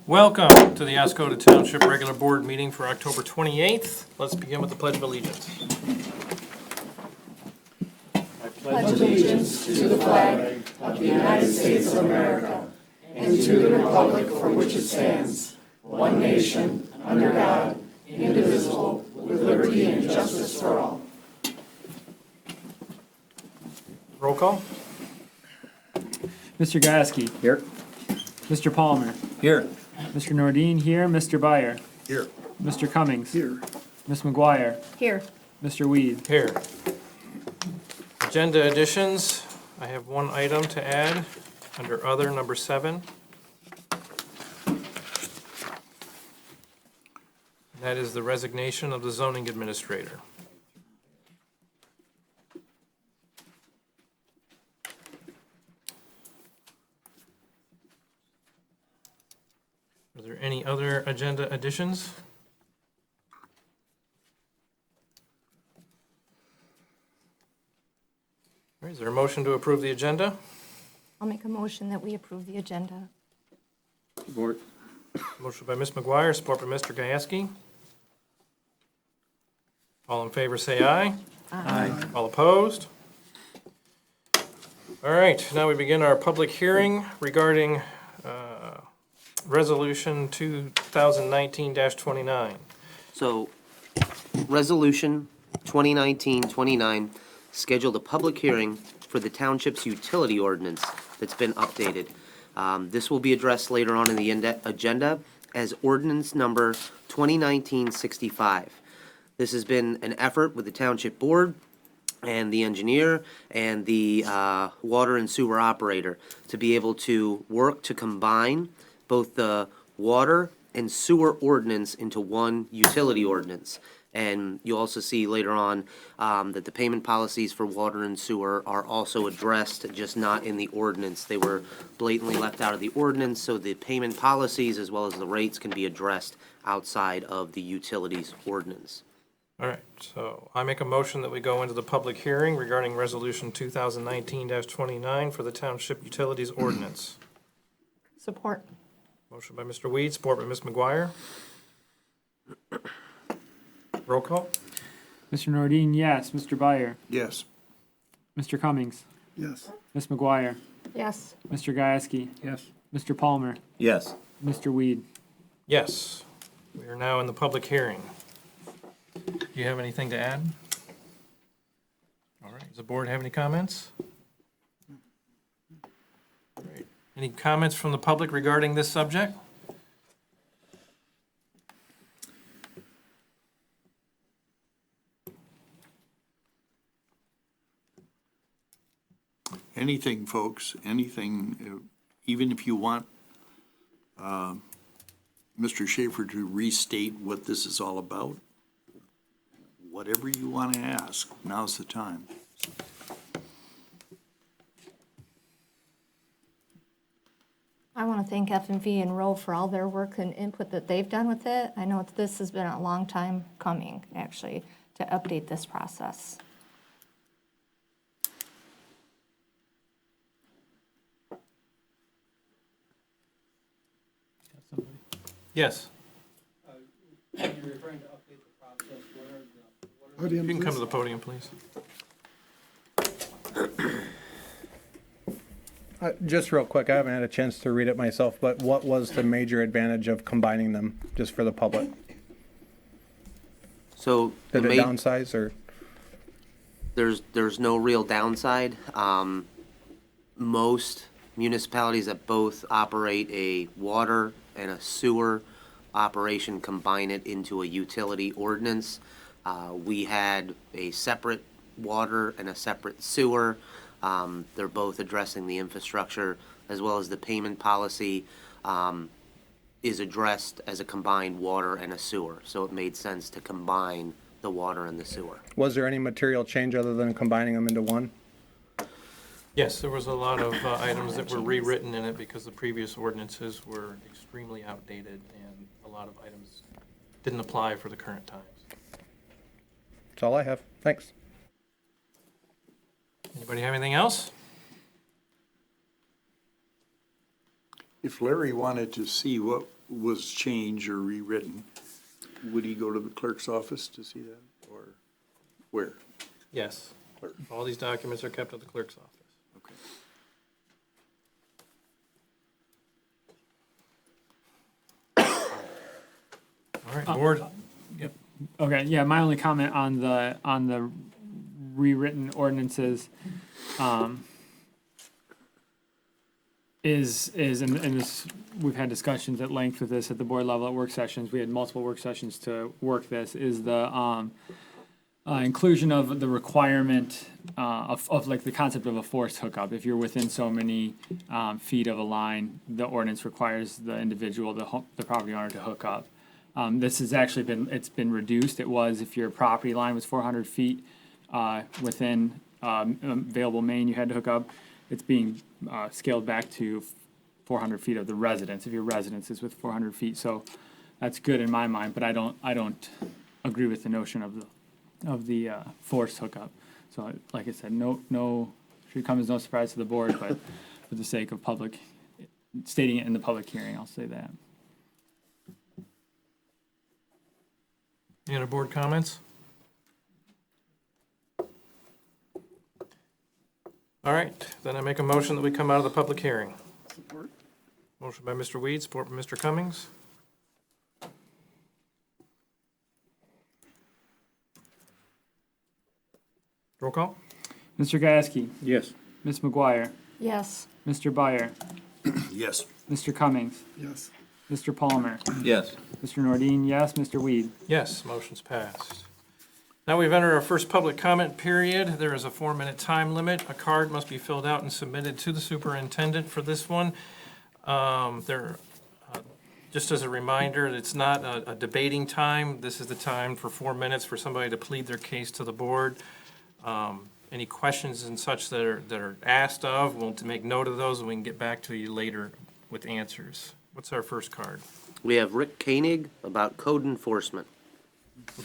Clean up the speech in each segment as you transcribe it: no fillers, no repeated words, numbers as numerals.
Welcome to the Oscoda Township regular board meeting for October 28th. Let's begin with the Pledge of Allegiance. Pledge allegiance to the flag of the United States of America and to the republic for which it stands, one nation, under God, indivisible, with liberty and justice for all. Roll call. Mr. Gasky. Here. Mr. Palmer. Here. Mr. Nordine here. Mr. Byer. Here. Mr. Cummings. Here. Ms. McGuire. Here. Mr. Weed. Here. Agenda additions. I have one item to add under other, number 7. That is the resignation of the zoning administrator. Are there any other agenda additions? All right, is there a motion to approve the agenda? I'll make a motion that we approve the agenda. Support. Motion by Ms. McGuire, support by Mr. Gieske. All in favor, say aye. Aye. All opposed? All right, now we begin our public hearing regarding Resolution 2019-29. So, Resolution 2019-29 scheduled a public hearing for the Township's utility ordinance that's been updated. This will be addressed later on in the agenda as ordinance number 2019-65. This has been an effort with the Township Board and the engineer and the water and sewer operator to be able to work to combine both the water and sewer ordinance into one utility ordinance. And you'll also see later on that the payment policies for water and sewer are also addressed, just not in the ordinance. They were blatantly left out of the ordinance, so the payment policies as well as the rates can be addressed outside of the utilities ordinance. All right, so I make a motion that we go into the public hearing regarding Resolution 2019-29 for the Township Utilities Ordinance. Support. Motion by Mr. Weed, support by Ms. McGuire. Roll call. Mr. Nordine, yes. Mr. Byer. Yes. Mr. Cummings. Yes. Ms. McGuire. Yes. Mr. Gieske. Yes. Mr. Palmer. Yes. Mr. Weed. Yes, we are now in the public hearing. Do you have anything to add? All right, does the board have any comments? All right. Any comments from the public regarding this subject? Anything, folks, anything, even if you want Mr. Schaefer to restate what this is all about, whatever you want to ask, now's the time. I want to thank F&V and Rowe for all their work and input that they've done with it. I know this has been a long time coming, actually, to update this process. Yes, When you're referring to update the process, what are you can come to the podium, please. Just real quick, I haven't had a chance to read it myself, but what was the major advantage of combining them, just for the public? So, the Did it downsize, or? there's no real downside. Most municipalities that both operate a water and a sewer operation combine it into a utility ordinance. We had a separate water and a separate sewer. They're both addressing the infrastructure as well as the payment policy is addressed as a combined water and a sewer. So it made sense to combine the water and the sewer. Was there any material change other than combining them into one? Yes, there was a lot of items that were rewritten in it because the previous ordinances were extremely outdated and a lot of items didn't apply for the current times. That's all I have. Thanks. Anybody have anything else? If Larry wanted to see what was changed or rewritten, would he go to the clerk's office to see that, or where? Yes. Clerk. All these documents are kept at the clerk's office. Okay. All right, board. Okay, yeah, my only comment on the rewritten ordinances, is, and this, we've had discussions at length with this at the board level at work sessions, we had multiple work sessions to work this, is the, inclusion of the requirement, of like the concept of a forced hookup. If you're within so many, feet of a line, the ordinance requires the individual, the property owner to hook up. This has actually it's been reduced. It was, if your property line was 400 feet, within, available main, you had to hook up. It's being, scaled back to 400 feet of the residence, if your residence is with 400 feet. So that's good in my mind, but I don't agree with the notion of the forced hookup. So like I said, no, should come as no surprise to the board, but for the sake of stating it in the public hearing, I'll say that. Any other board comments? All right, then I make a motion that we come out of the public hearing. Support. Motion by Mr. Weed, support by Mr. Cummings. Roll call? Mr. Gasky, Yes. Ms. McGuire, Yes. Mr. Byer, Yes. Mr. Cummings, Yes. Mr. Palmer, Yes. Mr. Nordine, yes, Mr. Weed. Yes, motion's passed. Now we've entered our first public comment period. There is a 4-minute time limit. A card must be filled out and submitted to the superintendent for this one. Just as a reminder, it's not a debating time. This is the time for 4 minutes for somebody to plead their case to the board. Any questions and such that are asked of, we'll make note of those and we can get back to you later with answers. What's our first card? We have Rick Koenig about code enforcement.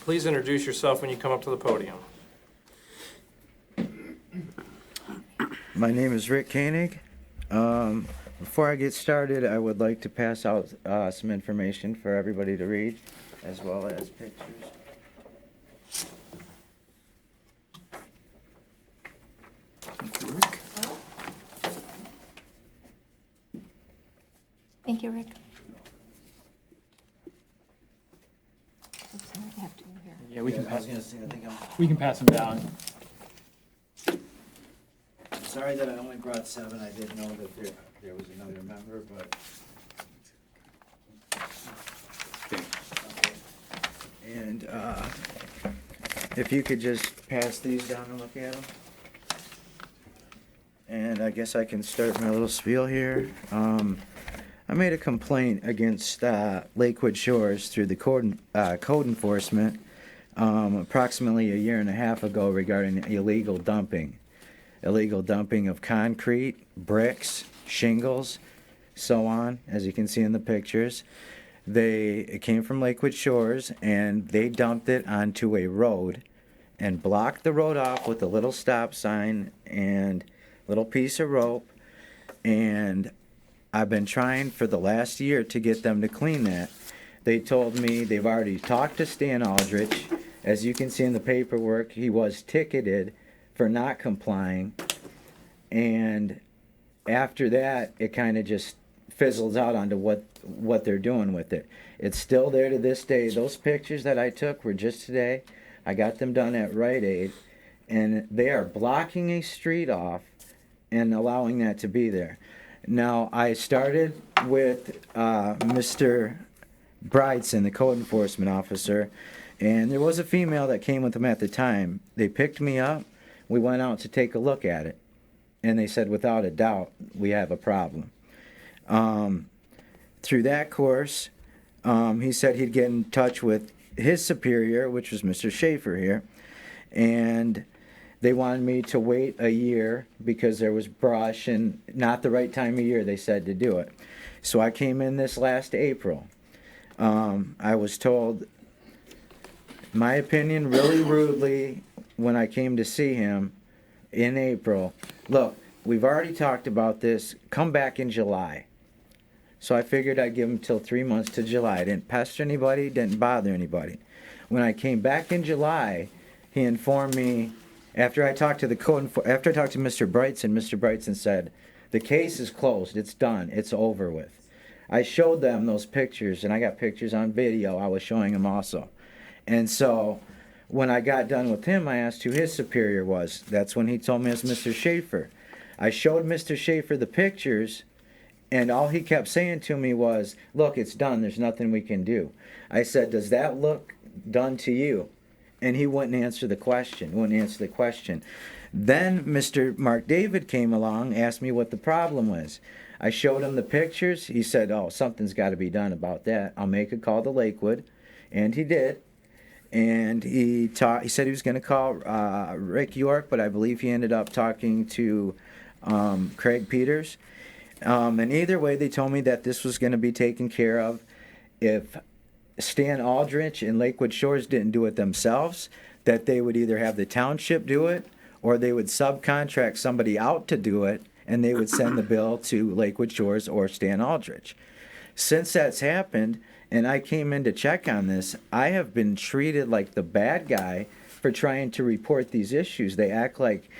Please introduce yourself when you come up to the podium. My name is Rick Koenig. Before I get started, I would like to pass out some information for everybody to read, as well as pictures. Thank you, Rick. Oops, I might have to here. Yeah, we can I was pass, gonna say, I think we can pass them down. I'm sorry that I only brought 7. I didn't know that there was another member, but. Okay. And, if you could just pass these down and look at them. And I guess I can start my little spiel here. I made a complaint against Lakewood Shores through the code enforcement approximately a year and a half ago regarding illegal dumping of concrete, bricks, shingles, so on, as you can see in the pictures. It came from Lakewood Shores, and they dumped it onto a road and blocked the road off with a little stop sign and little piece of rope. And I've been trying for the last year to get them to clean that. They told me they've already talked to Stan Aldrich. As you can see in the paperwork, he was ticketed for not complying. And after that, it kind of just fizzles out onto what they're doing with it. It's still there to this day. Those pictures that I took were just today. I got them done at Rite Aid, and they are blocking a street off and allowing that to be there. Now, I started with Mr. Bridson, the code enforcement officer, and there was a female that came with him at the time. They picked me up. We went out to take a look at it, and they said, without a doubt, we have a problem. Through that course, he said he'd get in touch with his superior, which was Mr. Schaefer here, and they wanted me to wait a year because there was brush and not the right time of year, they said, to do it. So I came in this last April. I was told, my opinion, really rudely when I came to see him in April, look, we've already talked about this, come back in July. So I figured I'd give him till 3 months to July. I didn't pester anybody, didn't bother anybody. When I came back in July, he informed me, after I talked to after I talked to Mr. Brightson said, the case is closed, it's done, it's over with. I showed them those pictures, and I got pictures on video. I was showing them also. And so when I got done with him, I asked who his superior was. That's when he told me it's Mr. Schaefer. I showed Mr. Schaefer the pictures, and all he kept saying to me was, look, it's done. There's nothing we can do. I said, does that look done to you? And he wouldn't answer the question, Then Mr. Mark David came along, asked me what the problem was. I showed him the pictures. He said, oh, something's got to be done about that. I'll make a call to Lakewood. And he did. And he said he was going to call Rick York, but I believe he ended up talking to Craig Peters. And either way, they told me that this was going to be taken care of. If Stan Aldrich and Lakewood Shores didn't do it themselves, that they would either have the township do it, or they would subcontract somebody out to do it, and they would send the bill to Lakewood Shores or Stan Aldrich. Since that's happened, and I came in to check on this, I have been treated like the bad guy for trying to report these issues. They act like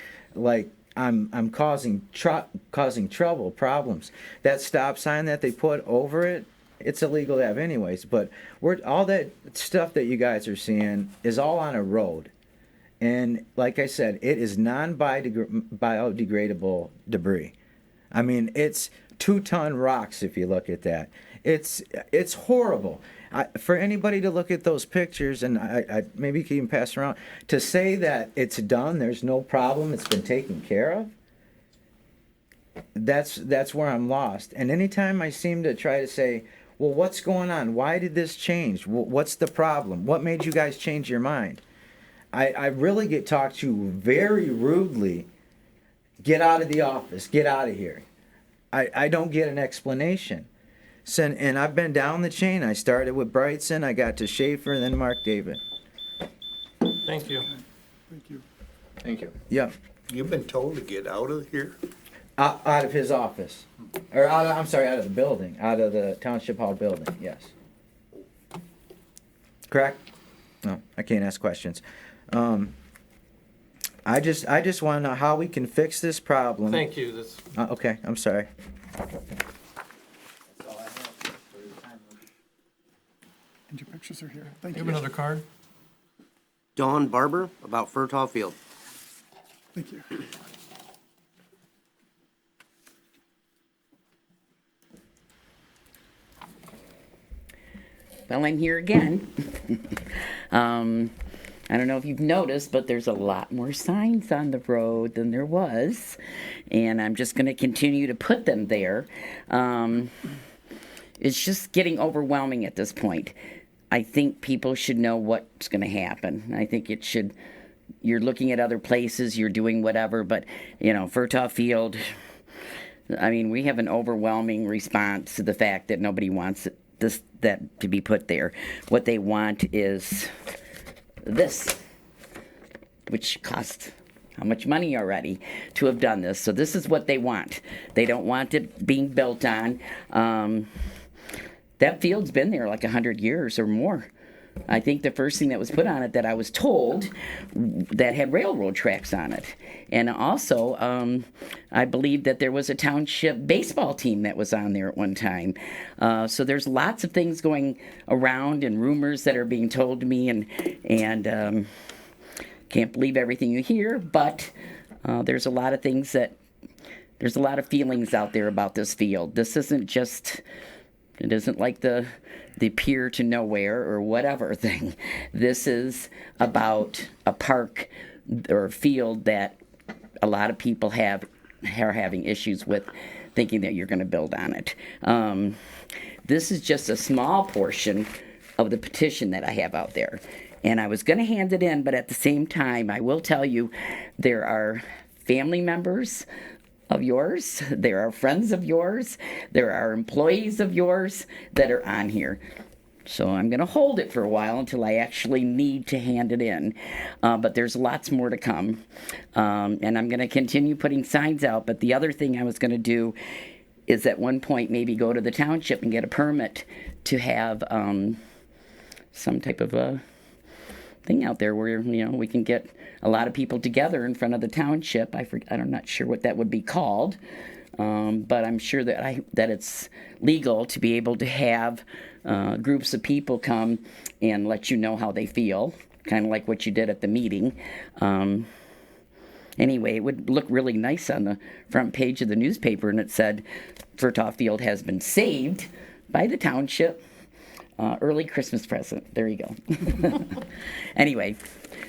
I'm causing trouble, problems. That stop sign that they put over it, it's illegal to have anyways, but all that stuff that you guys are seeing is all on a road. And like I said, it is non-biodegradable debris. I mean, it's 2-ton rocks if you look at that. It's horrible. For anybody to look at those pictures, and I maybe you can even pass around, to say that it's done, there's no problem, it's been taken care of, that's where I'm lost. And anytime I seem to try to say, well, what's going on? Why did this change? What's the problem? What made you guys change your mind? I really get talked to very rudely. Get out of the office. Get out of here. I don't get an explanation. And I've been down the chain. I started with Brightson. I got to Schaefer, and then Mark David. Thank you. Thank you. Thank you. Yeah. You've been told to get out of here? Out of his office. Or out of the building. Out of the Township Hall building, yes. Correct? No, I can't ask questions. I just want to know how we can fix this problem. Thank you. That's, Okay, I'm sorry. That's all I have for your time. And your pictures are here. you Thank have you. another card? Dawn Barber about Furtaw Field. Thank you. Well, I'm here again. I don't know if you've noticed, but there's a lot more signs on the road than there was, and I'm just going to continue to put them there. It's just getting overwhelming at this point. I think people should know what's going to happen. I think it should. You're looking at other places, you're doing whatever, but Furtaw Field. I mean, we have an overwhelming response to the fact that nobody wants that to be put there. What they want is this, which cost how much money already to have done this. So this is what they want. They don't want it being built on. That field's been there like 100 years or more. I think the first thing that was put on it that I was told that had railroad tracks on it. And also, I believe that there was a township baseball team that was on there at one time. So there's lots of things going around and rumors that are being told to me, and can't believe everything you hear, but there's a lot of things there's a lot of feelings out there about this field. This isn't just, it isn't like the pier to nowhere or whatever thing. This is about a park or field that a lot of people are having issues with, thinking that you're going to build on it. This is just a small portion of the petition that I have out there. And I was going to hand it in, but at the same time, I will tell you, there are family members of yours, there are friends of yours, there are employees of yours that are on here. So I'm going to hold it for a while until I actually need to hand it in. But there's lots more to come. And I'm going to continue putting signs out. But the other thing I was going to do is at one point maybe go to the township and get a permit to have some type of a thing out there where, we can get a lot of people together in front of the township. I'm not sure what that would be called, but I'm sure that it's legal to be able to have groups of people come and let you know how they feel, kind of like what you did at the meeting. Anyway, it would look really nice on the front page of the newspaper, and it said, Furtaw Field has been saved by the township. Early Christmas present. There you go. Anyway,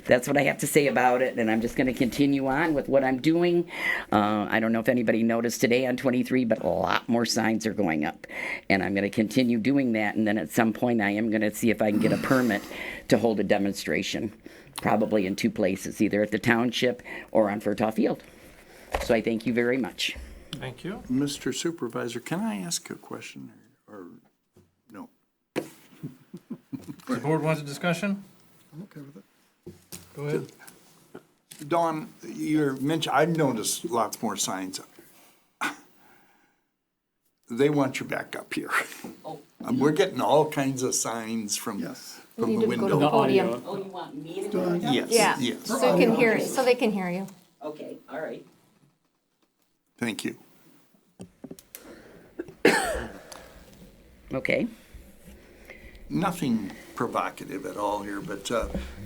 that's what I have to say about it, and I'm just going to continue on with what I'm doing. I don't know if anybody noticed today on 23, but a lot more signs are going up, and I'm going to continue doing that, and then at some point I am going to see if I can get a permit to hold a demonstration, probably in 2 places, either at the township or on Furtaw Field. So I thank you very much. Thank you. Mr. Supervisor, can I ask a question or no? The board wants a discussion? I'm okay with it. Go ahead. Dawn, you mentioned, I've noticed lots more signs. They want you back up here. We're getting all kinds of signs from You the need to go to window. the podium. Oh, you want me to do it? Yes, Yeah, yes. so you can hear it, so they can hear you. Okay, all right. Thank you. Okay. Nothing provocative at all here, but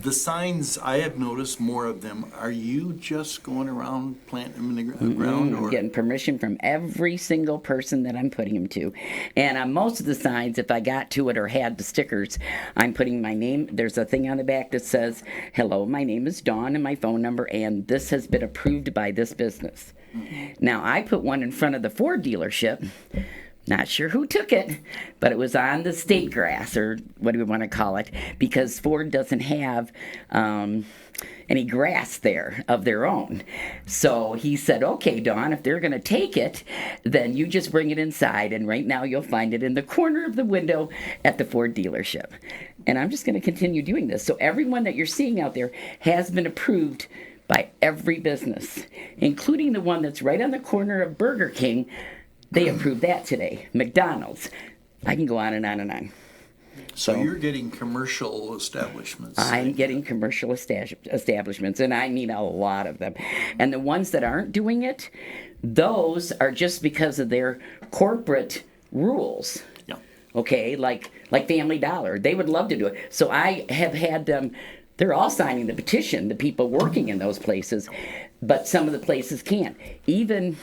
the signs, I have noticed more of them. Are you just going around planting them in the ground? I'm Or getting permission from every single person that I'm putting them to. And on most of the signs, if I got to it or had the stickers, I'm putting my name. There's a thing on the back that says, hello, my name is Dawn and my phone number, and this has been approved by this business. Now, I put one in front of the Ford dealership. Not sure who took it, but it was on the state grass, or what do we want to call it, because Ford doesn't have any grass there of their own. So he said, okay, Dawn, if they're going to take it, then you just bring it inside, and right now you'll find it in the corner of the window at the Ford dealership. And I'm just going to continue doing this. So everyone that you're seeing out there has been approved by every business, including the one that's right on the corner of Burger King. They approved that today. McDonald's. I can go on and on and on. so you're getting commercial establishments. I'm getting commercial establishments, and I need a lot of them. And the ones that aren't doing it, those are just because of their corporate rules. Yeah. Okay, like Family Dollar. They would love to do it. So I have had them, they're all signing the petition, the people working in those places, but some of the places can't. Even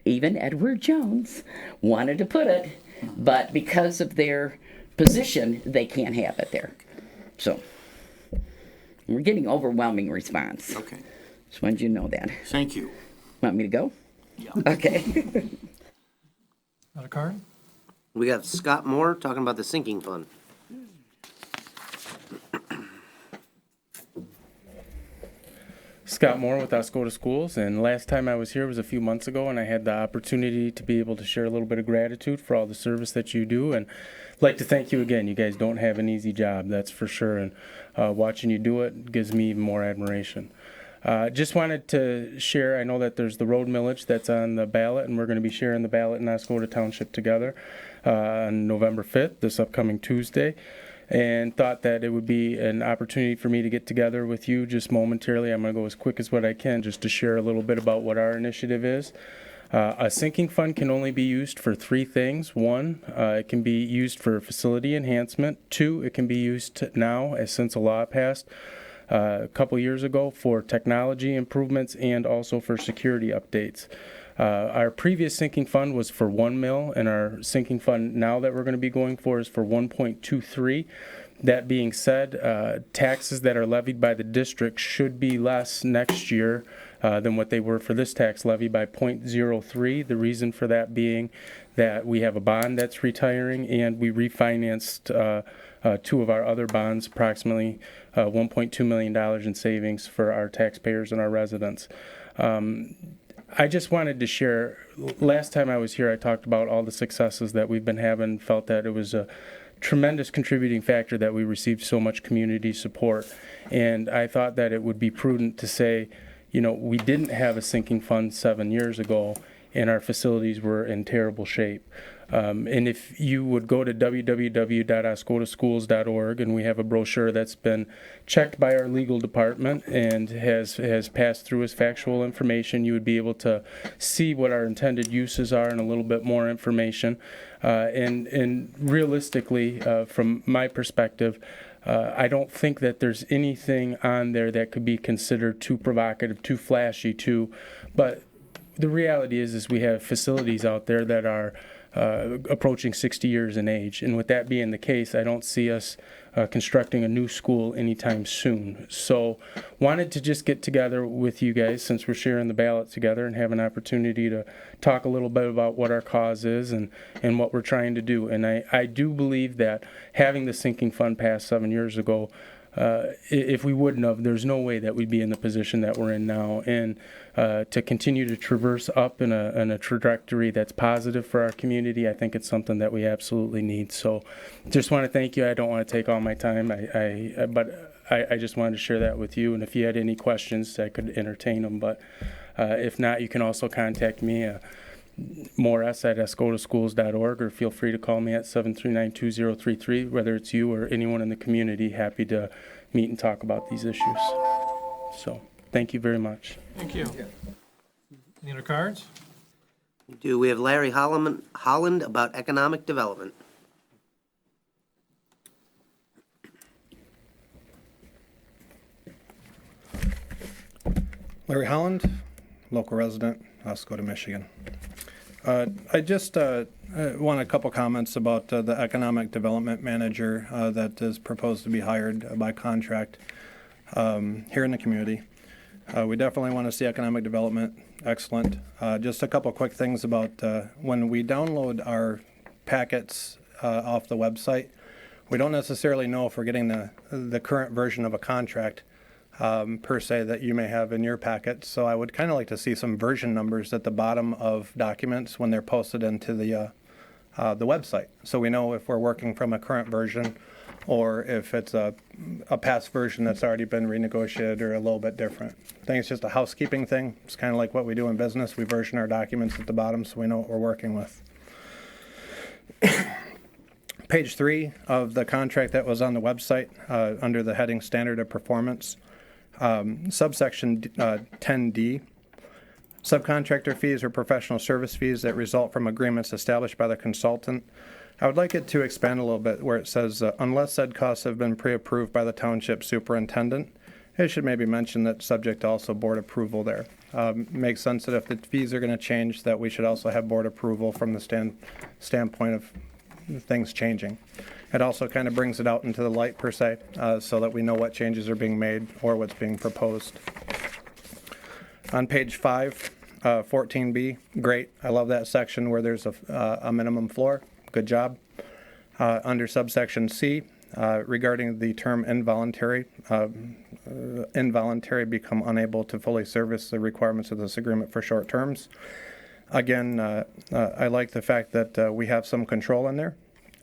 Edward Jones wanted to put it, but because of their position, they can't have it there. So we're getting overwhelming response. Okay, Just wanted you to know that. thank you. Want me to go? Yeah. Okay. Got a card? We got Scott Moore talking about the sinking fund. Scott Moore with Oscoda Schools, and last time I was here was a few months ago, and I had the opportunity to be able to share a little bit of gratitude for all the service that you do, and I'd like to thank you again. You guys don't have an easy job, that's for sure, and watching you do it gives me even more admiration. Just wanted to share, I know that there's the road millage that's on the ballot, and we're going to be sharing the ballot in Oscoda Township together on November 5th, this upcoming Tuesday. And thought that it would be an opportunity for me to get together with you just momentarily. I'm going to go as quick as what I can just to share a little bit about what our initiative is. A sinking fund can only be used for 3 things. 1, it can be used for facility enhancement. 2, it can be used now, as since a law passed a couple years ago, for technology improvements and also for security updates. Our previous sinking fund was for 1 mil, and our sinking fund now that we're going to be going for is for 1.23. That being said, taxes that are levied by the district should be less next year than what they were for this tax levy by 0.03. The reason for that being that we have a bond that's retiring, and we refinanced 2 of our other bonds, approximately $1.2 million in savings for our taxpayers and our residents. I just wanted to share, last time I was here, I talked about all the successes that we've been having, felt that it was a tremendous contributing factor that we received so much community support. And I thought that it would be prudent to say, you know, we didn't have a sinking fund 7 years ago, and our facilities were in terrible shape. And if you would go to www.oscodaschools.org, and we have a brochure that's been checked by our legal department and has passed through as factual information, you would be able to see what our intended uses are and a little bit more information. And realistically, from my perspective, I don't think that there's anything on there that could be considered too provocative, too flashy, but the reality is we have facilities out there that are approaching 60 years in age. And with that being the case, I don't see us constructing a new school anytime soon. So wanted to just get together with you guys, since we're sharing the ballot together, and have an opportunity to talk a little bit about what our cause is and what we're trying to do. And I do believe that having the sinking fund passed 7 years ago, if we wouldn't have, there's no way that we'd be in the position that we're in now. And to continue to traverse up in a trajectory that's positive for our community, I think it's something that we absolutely need. So just want to thank you. I don't want to take all my time, but I just wanted to share that with you. And if you had any questions, I could entertain them. But if not, you can also contact me, Morris at oscodaschools.org, or feel free to call me at 739-2033, whether it's you or anyone in the community. Happy to meet and talk about these issues. So thank you very much. Thank you. Any other cards? We have Larry Holland about economic development. Larry Holland, local resident, Oscoda, Michigan. I just want a couple comments about the economic development manager that is proposed to be hired by contract here in the community. We definitely want to see economic development. Excellent. Just a couple quick things about when we download our packets off the website, we don't necessarily know if we're getting the current version of a contract per se that you may have in your packet. So I would kind of like to see some version numbers at the bottom of documents when they're posted into the website, so we know if we're working from a current version or if it's a past version that's already been renegotiated or a little bit different. I think it's just a housekeeping thing. It's kind of like what we do in business. We version our documents at the bottom so we know what we're working with. Page 3 of the contract that was on the website under the heading Standard of Performance. Subsection 10D, subcontractor fees or professional service fees that result from agreements established by the consultant. I would like it to expand a little bit where it says, unless said costs have been pre-approved by the township superintendent. It should maybe mention that subject to also board approval there. Makes sense that if the fees are going to change, that we should also have board approval from the standpoint of things changing. It also kind of brings it out into the light per se, so that we know what changes are being made or what's being proposed. On page 5, 14B, great. I love that section where there's a minimum floor. Good job. Under subsection C, regarding the term involuntary, become unable to fully service the requirements of this agreement for short terms. Again, I like the fact that we have some control in there.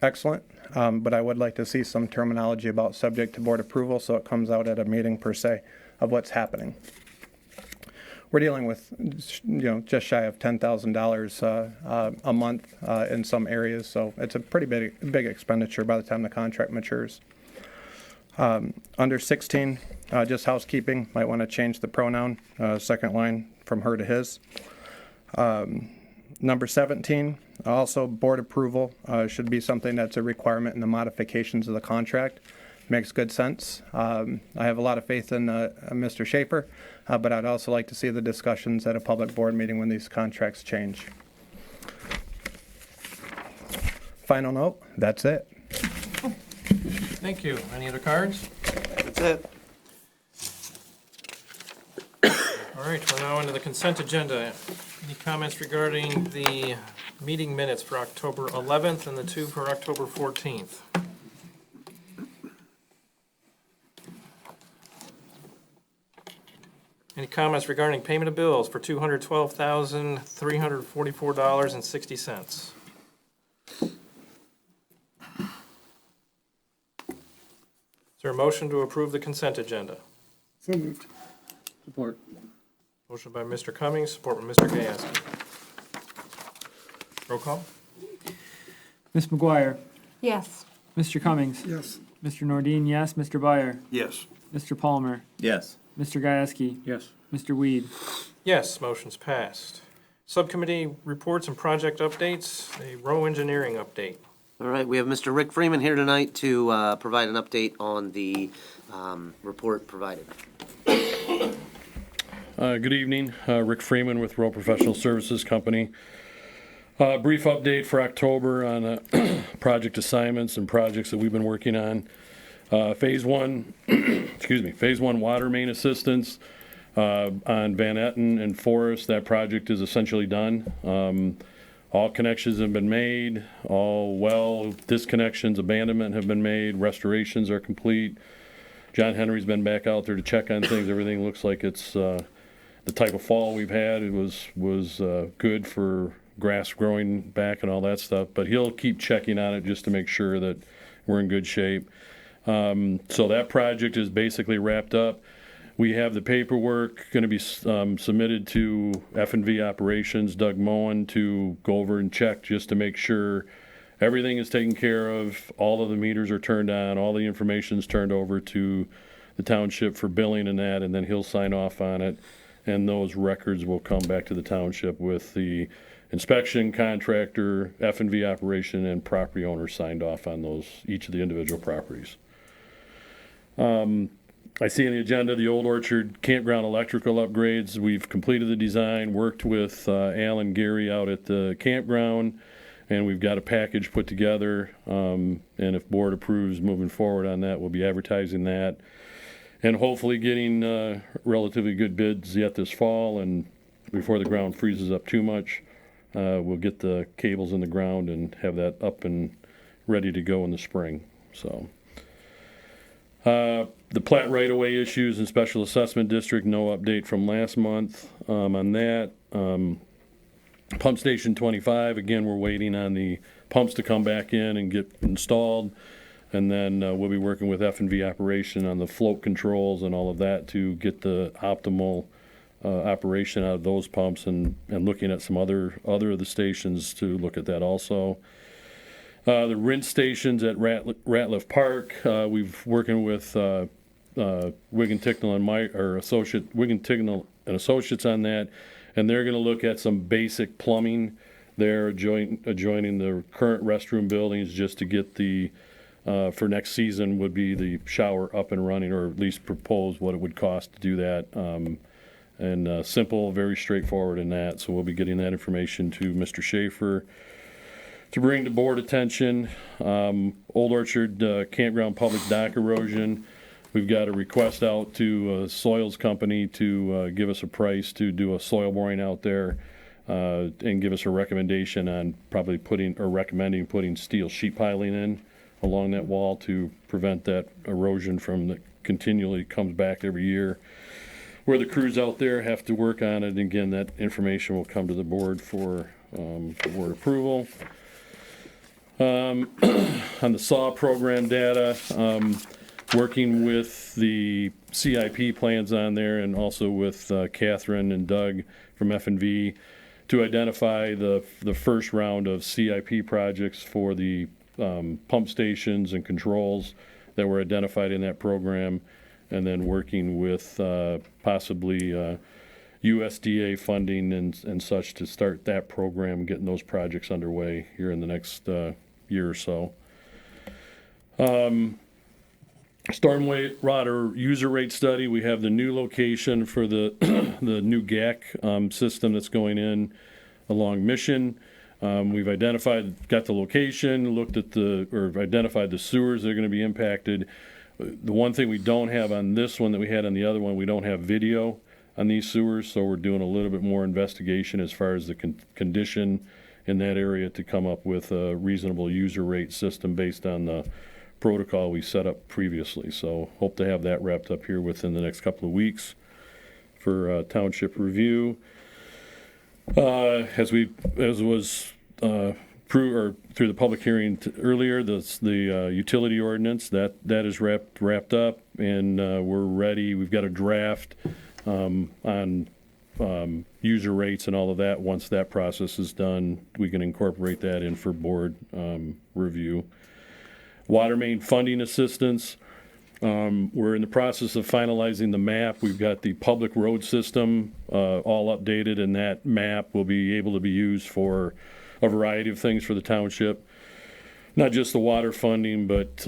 Excellent. But I would like to see some terminology about subject to board approval so it comes out at a meeting per se of what's happening. We're dealing with, just shy of $10,000 a month in some areas, so it's a pretty big expenditure by the time the contract matures. Under 16, just housekeeping, might want to change the pronoun, second line from her to his. Number 17, also board approval should be something that's a requirement in the modifications of the contract. Makes good sense. I have a lot of faith in Mr. Schaefer, but I'd also like to see the discussions at a public board meeting when these contracts change. Final note, that's it. Thank you. Any other cards? That's it. All right, we're now into the consent agenda. Any comments regarding the meeting minutes for October 11th and the two for October 14th? Any comments regarding payment of bills for $212,344.60? Is there a motion to approve the consent agenda? So moved. Support. Motion by Mr. Cummings, support by Mr. Gaskin. Roll call? Ms. McGuire, Yes. Mr. Cummings, Yes. Mr. Nordine, yes, Mr. Byer, Yes. Mr. Palmer, Yes. Mr. Gieske, Yes. Mr. Weed. Yes, motion's passed. Subcommittee reports and project updates, a row engineering update. All right, we have Mr. Rick Freeman here tonight to provide an update on the report provided. Good evening, Rick Freeman with Rowe Professional Services Company. Brief update for October on project assignments and projects that we've been working on. Phase 1, Phase 1 water main assistance on Van Etten and Forest. That project is essentially done. All connections have been made, all well disconnections, abandonment have been made, restorations are complete. John Henry's been back out there to check on things. Everything looks like it's the type of fall we've had. It was good for grass growing back and all that stuff, but he'll keep checking on it just to make sure that we're in good shape. So that project is basically wrapped up. We have the paperwork going to be submitted to F&V Operations, Doug Moen, to go over and check just to make sure everything is taken care of, all of the meters are turned on, all the information's turned over to the township for billing and that, and then he'll sign off on it, and those records will come back to the township with the inspection, contractor, F&V operation, and property owner signed off on those, each of the individual properties. I see on the agenda the Old Orchard Campground electrical upgrades. We've completed the design, worked with Alan Gary out at the campground, and we've got a package put together. And if board approves moving forward on that, we'll be advertising that. And hopefully getting relatively good bids yet this fall, and before the ground freezes up too much, we'll get the cables in the ground and have that up and ready to go in the spring. So. The plat right-of-way issues and special assessment district, no update from last month on that. Pump station 25, again, we're waiting on the pumps to come back in and get installed. And then we'll be working with F&V operation on the float controls and all of that to get the optimal operation out of those pumps, and looking at some other of the stations to look at that also. The rinse stations at Ratliff Park, we've working with Wigan Ticknell and Associates on that, and they're going to look at some basic plumbing there adjoining the current restroom buildings, just to get the for next season would be the shower up and running, or at least propose what it would cost to do that. And simple, very straightforward in that. So we'll be getting that information to Mr. Schaefer to bring to board attention. Old Orchard Campground public dock erosion. We've got a request out to a soils company to give us a price to do a soil boring out there, and give us a recommendation on probably recommending putting steel sheet piling in along that wall to prevent that erosion from that continually comes back every year. Where the crews out there have to work on it. And again, that information will come to the board for board approval. On the SAW program data, working with the CIP plans on there, and also with Catherine and Doug from F&V to identify the first round of CIP projects for the pump stations and controls that were identified in that program, and then working with possibly USDA funding and such to start that program, getting those projects underway here in the next year or so. Stormwater user rate study, we have the new location for the the new GAC system that's going in along Mission. We've got the location, identified the sewers that are going to be impacted. The one thing we don't have on this one that we had on the other one, we don't have video on these sewers, so we're doing a little bit more investigation as far as the condition in that area to come up with a reasonable user rate system based on the protocol we set up previously. So hope to have that wrapped up here within the next couple of weeks for township review. As was through the public hearing earlier, the utility ordinance that is wrapped up, and we're ready. We've got a draft on user rates and all of that. Once that process is done, we can incorporate that in for board review. Water main funding assistance. We're in the process of finalizing the map. We've got the public road system all updated, and that map will be able to be used for a variety of things for the township. Not just the water funding, but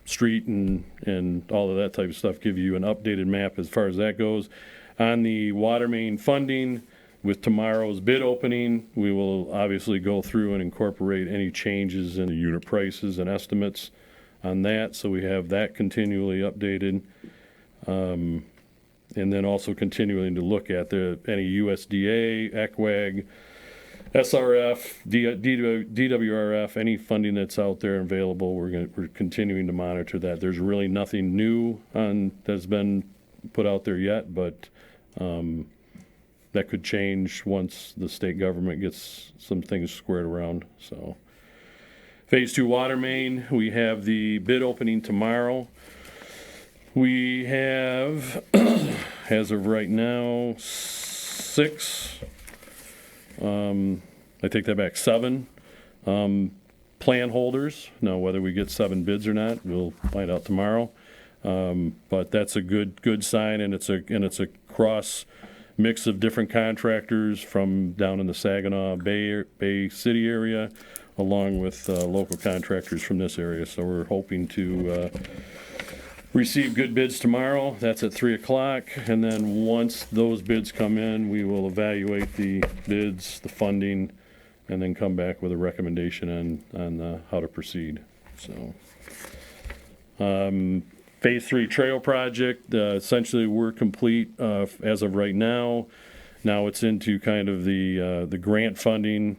street and all of that type of stuff. Give you an updated map as far as that goes. On the water main funding, with tomorrow's bid opening, we will obviously go through and incorporate any changes in the unit prices and estimates on that, so we have that continually updated. And then also continuing to look at any USDA, ECWAG, SRF, DWRF, any funding that's out there available. We're continuing to monitor that. There's really nothing new that's been put out there yet, but that could change once the state government gets some things squared around. So, Phase 2 water main, we have the bid opening tomorrow. We have, as of right now, 6. I take that back, 7 plan holders. Now, whether we get 7 bids or not, we'll find out tomorrow. But that's a good sign, and it's a cross mix of different contractors from down in the Saginaw Bay City area, along with local contractors from this area. So we're hoping to receive good bids tomorrow. That's at 3 o'clock. And then once those bids come in, we will evaluate the bids, the funding, and then come back with a recommendation on how to proceed. So, Phase 3 trail project, essentially we're complete as of right now. Now it's into kind of the grant funding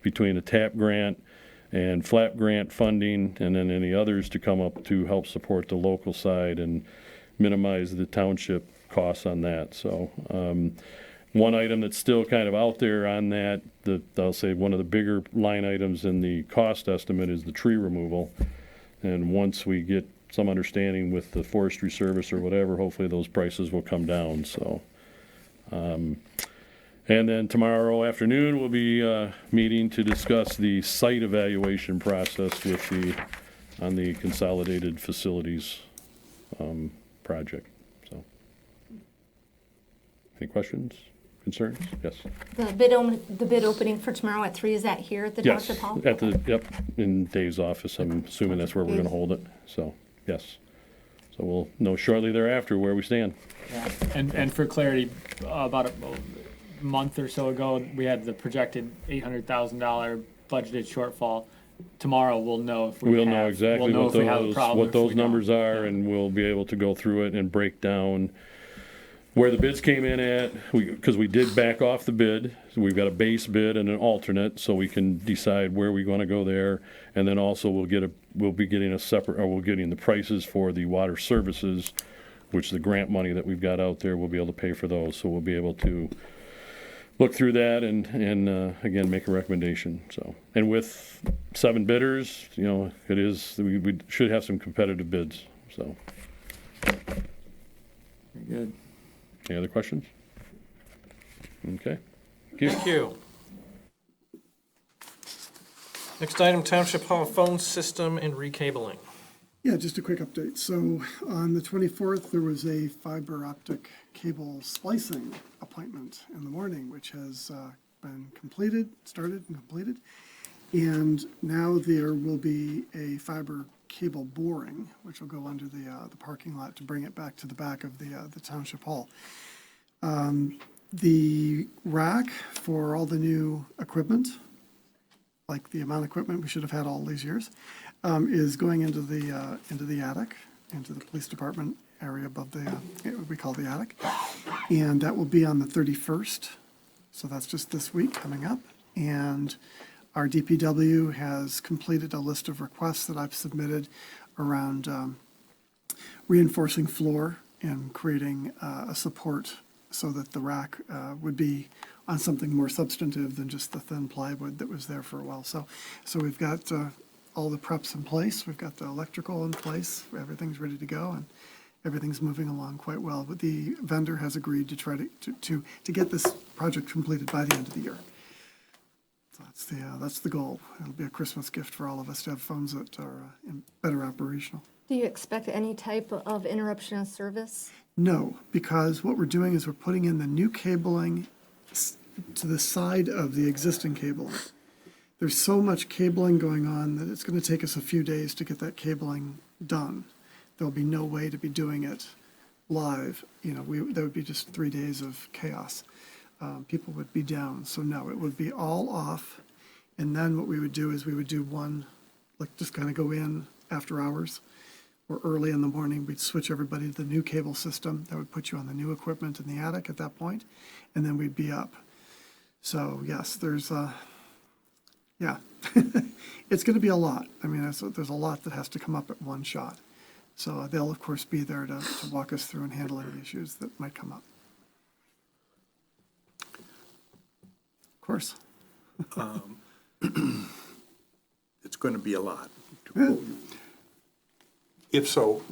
between the TAP grant and FLAP grant funding, and then any others to come up to help support the local side and minimize the township costs on that. So one item that's still kind of out there on that, I'll say one of the bigger line items in the cost estimate is the tree removal. And once we get some understanding with the Forestry Service or whatever, hopefully those prices will come down. So, and then tomorrow afternoon we'll be meeting to discuss the site evaluation process on the consolidated facilities project. So, any questions, concerns? Yes. The bid opening for tomorrow at 3, is that here at the Yes, Township Hall? in Dave's office. I'm assuming that's where we're going to hold it. So, yes. So we'll know shortly thereafter where we stand. Yeah. And for clarity, about a month or so ago, we had the projected $800,000 budgeted shortfall. Tomorrow we'll know if We'll know exactly what those numbers are, Yeah. and we'll be able to go through it and break down where the bids came in at, because we did back off the bid. So we've got a base bid and an alternate, so we can decide where we want to go there. And then also we'll be getting the prices for the water services, which the grant money that we've got out there, we'll be able to pay for those. So we'll be able to look through that and again, make a recommendation. So, and with 7 bidders, we should have some competitive bids. So, Very good. any other questions? Okay. Thank you. Next item, Township Hall phone system and recabling. Yeah, just a quick update. So on the 24th, there was a fiber optic cable splicing appointment in the morning, which has been started and completed. And now there will be a fiber cable boring, which will go under the parking lot to bring it back to the back of the Township Hall. The rack for all the new equipment, like the amount of equipment we should have had all these years, is going into the attic, into the police department area above what we call the attic. And that will be on the 31st. So that's just this week coming up. And our DPW has completed a list of requests that I've submitted around reinforcing floor and creating a support so that the rack would be on something more substantive than just the thin plywood that was there for a while. So we've got all the preps in place. We've got the electrical in place. Everything's ready to go. everything's moving along quite well. But the vendor has agreed to try to get this project completed by the end of the year. So that's the goal. It'll be a Christmas gift for all of us to have phones that are better operational. Do you expect any type of interruption of service? No, because what we're doing is we're putting in the new cabling to the side of the existing cabling. There's so much cabling going on that it's going to take us a few days to get that cabling done. There'll be no way to be doing it live. There would be just 3 days of chaos. People would be down. So no, it would be all off. And then what we would do is we would do one, like just kind of go in after hours or early in the morning. We'd switch everybody to the new cable system. That would put you on the new equipment in the attic at that point, and then we'd be up. So yes, there's yeah, it's going to be a lot. I mean, there's a lot that has to come up at one shot. So they'll of course be there to walk us through and handle any issues that might come up. Of course. It's going to be a lot. To quote you. If so,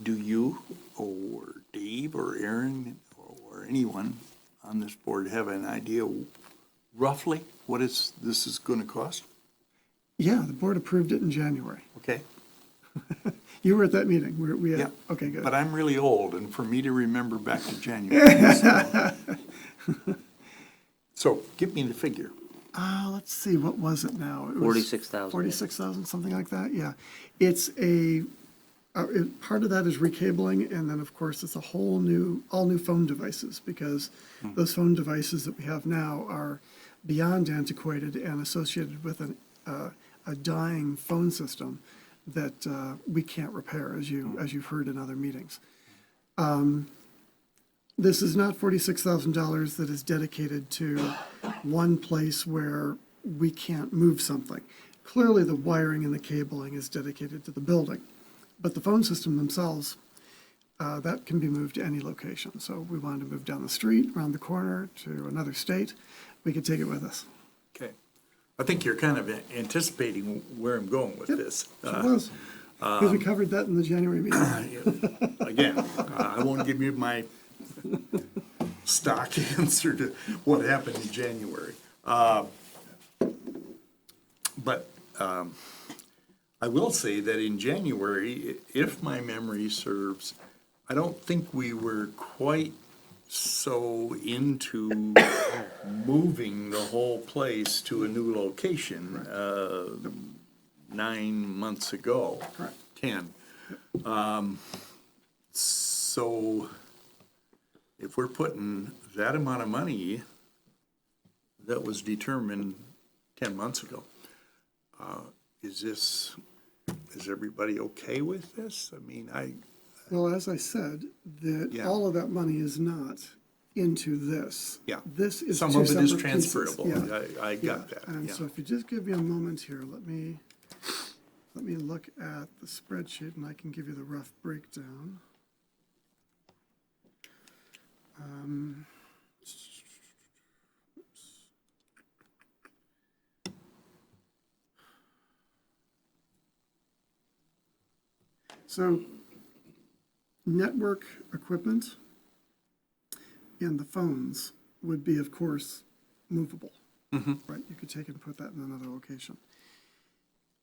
do you or Dave or Aaron or anyone on this board have an idea roughly what this is going to cost? Yeah, the board approved it in January. Okay. You were at that meeting. Yeah. Okay, good. But I'm really old, and for me to remember back to January. So give me the figure. Let's see, what was it now? It was 46,000. 46,000, something like that, yeah. It's part of that is recabling, and then, of course, it's all new phone devices, because those phone devices that we have now are beyond antiquated and associated with a dying phone system that we can't repair, as you've heard in other meetings. This is not $46,000 that is dedicated to one place where we can't move something. Clearly, the wiring and the cabling is dedicated to the building, but the phone system themselves, that can be moved to any location. So if we wanted to move down the street, around the corner, to another state, we could take it with us. Okay. I think you're kind of anticipating where I'm going with this. It was, because we covered that in the January meeting. Again, I won't give you my stock answer to what happened in January. But I will say that in January, if my memory serves, I don't think we were quite so into moving the whole place to a new location 9 months ago. Correct. 10. So if we're putting that amount of money that was determined 10 months ago, is everybody okay with this? I mean, Well, as I said, all of that money is not into this. Yeah. This is Some two of it is separate pieces. transferable. Yeah. I got that. And Yeah. so if you just give me a moment here, let me look at the spreadsheet and I can give you the rough breakdown. So network equipment and the phones would be, of course, movable. Right, you could take and put that in another location.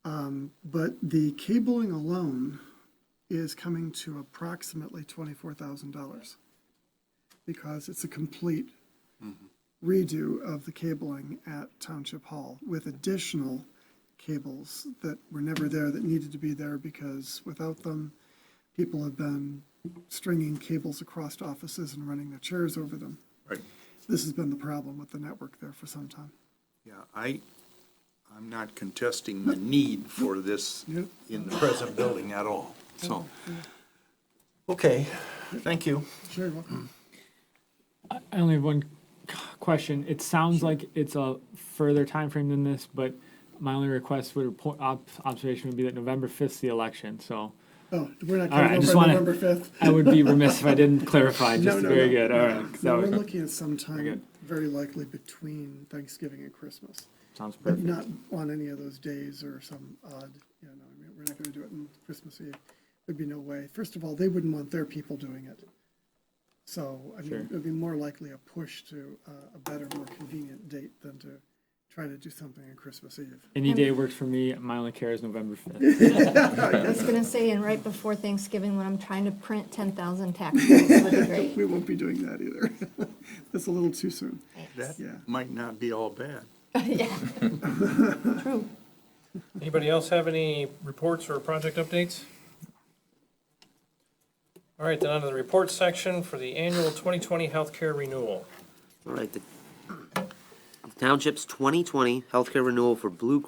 But the cabling alone is coming to approximately $24,000 because it's a complete redo of the cabling at Township Hall with additional cables that were never there that needed to be there because without them, people have been stringing cables across offices and running their chairs over them. Right. This has been the problem with the network there for some time. Yeah, I'm not contesting the need for this Yep. in the present building at all, so. Okay, thank you. Sure, welcome. I only have one question. It sounds like it's a further time frame than this, but my only request observation would be that November 5th is the election, so. Oh, we're not All right, I coming just over wanna- November 5th? I would be remiss if I didn't clarify, just No, very no. good, all right. 'cause that No, we're was- looking at some Very time, good. very likely between Thanksgiving and Christmas. Sounds But perfect. not on any of those days or some odd, I mean, we're not gonna do it on Christmas Eve. there'd be no way. First of all, they wouldn't want their people doing it. So, I mean, Sure. it would be more likely a push to a better, more convenient date than to try to do something on Christmas Eve. Any day works for me. My only care is November 5th. I was gonna say, and right before Thanksgiving, when I'm trying to print 10,000 tax bills, would be great. We won't be doing that either. That's a little too soon. That Yeah. might not be all bad. Yeah. True. Anybody else have any reports or project updates? All right, then on to the reports section for the annual 2020 healthcare renewal. All right, the Township's 2020 healthcare renewal for Blue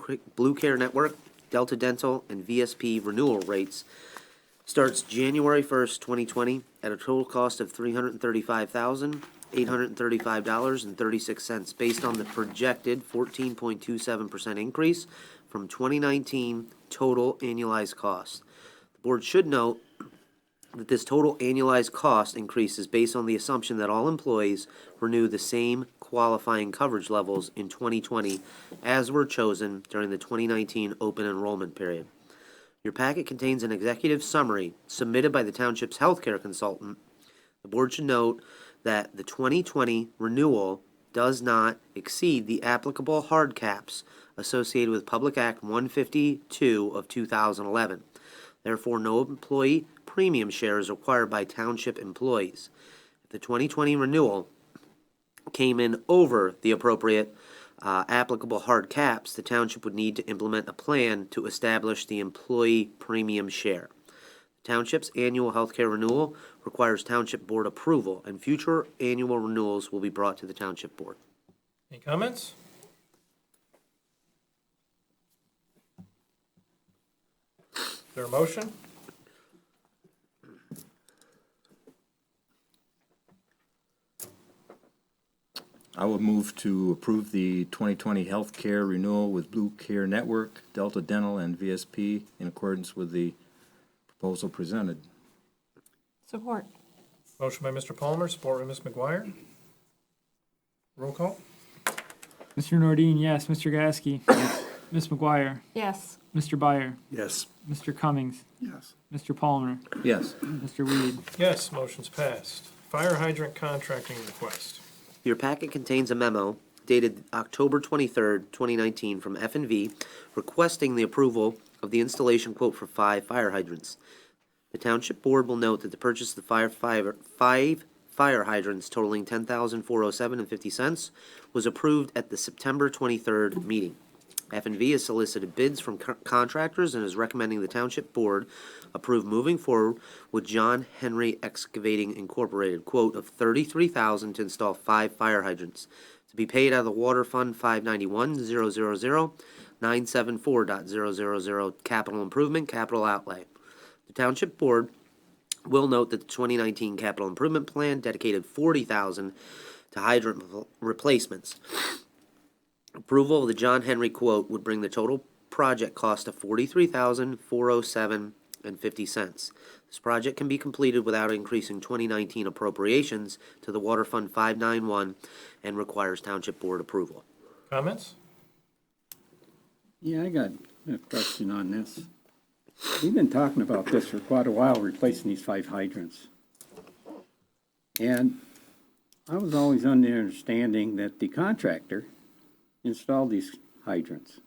Care Network, Delta Dental, and VSP renewal rates starts January 1st, 2020, at a total cost of $335,835.36, based on the projected 14.27% increase from 2019 total annualized cost. The board should note that this total annualized cost increase is based on the assumption that all employees renew the same qualifying coverage levels in 2020 as were chosen during the 2019 open enrollment period. Your packet contains an executive summary submitted by the Township's healthcare consultant. The board should note that the 2020 renewal does not exceed the applicable hard caps associated with Public Act 152 of 2011. Therefore, no employee premium share is required by Township employees. If the 2020 renewal came in over the appropriate applicable hard caps, the Township would need to implement a plan to establish the employee premium share. The Township's annual healthcare renewal requires Township Board approval, and future annual renewals will be brought to the Township Board. Any comments? Is there a motion? I would move to approve the 2020 healthcare renewal with Blue Care Network, Delta Dental, and VSP in accordance with the proposal presented. Support. Motion by Mr. Palmer, support by Ms. McGuire. Roll call? Mr. Nordine, yes. Mr. Gasky. Ms. McGuire. Yes. Mr. Byer. Yes. Mr. Cummings. Yes. Mr. Palmer. Yes. Mr. Weed. Yes, motion's passed. Fire hydrant contracting request. Your packet contains a memo dated October 23rd, 2019 from F&V requesting the approval of the installation quote for 5 fire hydrants. The Township Board will note that the purchase of the 5 fire hydrants totaling $10,407.50 was approved at the September 23rd meeting. F&V has solicited bids from contractors and is recommending the Township Board approve moving forward with John Henry Excavating Incorporated quote of $33,000 to install 5 fire hydrants to be paid out of the Water Fund 591-000-974.000 capital improvement capital outlay. The Township Board will note that the 2019 capital improvement plan dedicated $40,000 to hydrant replacements. Approval of the John Henry quote would bring the total project cost to $43,407.50. This project can be completed without increasing 2019 appropriations to the Water Fund 591 and requires Township Board approval. Comments? Yeah, I got a question on this. We've been talking about this for quite a while, replacing these 5 hydrants. And I was always under the understanding that the contractor installed these hydrants.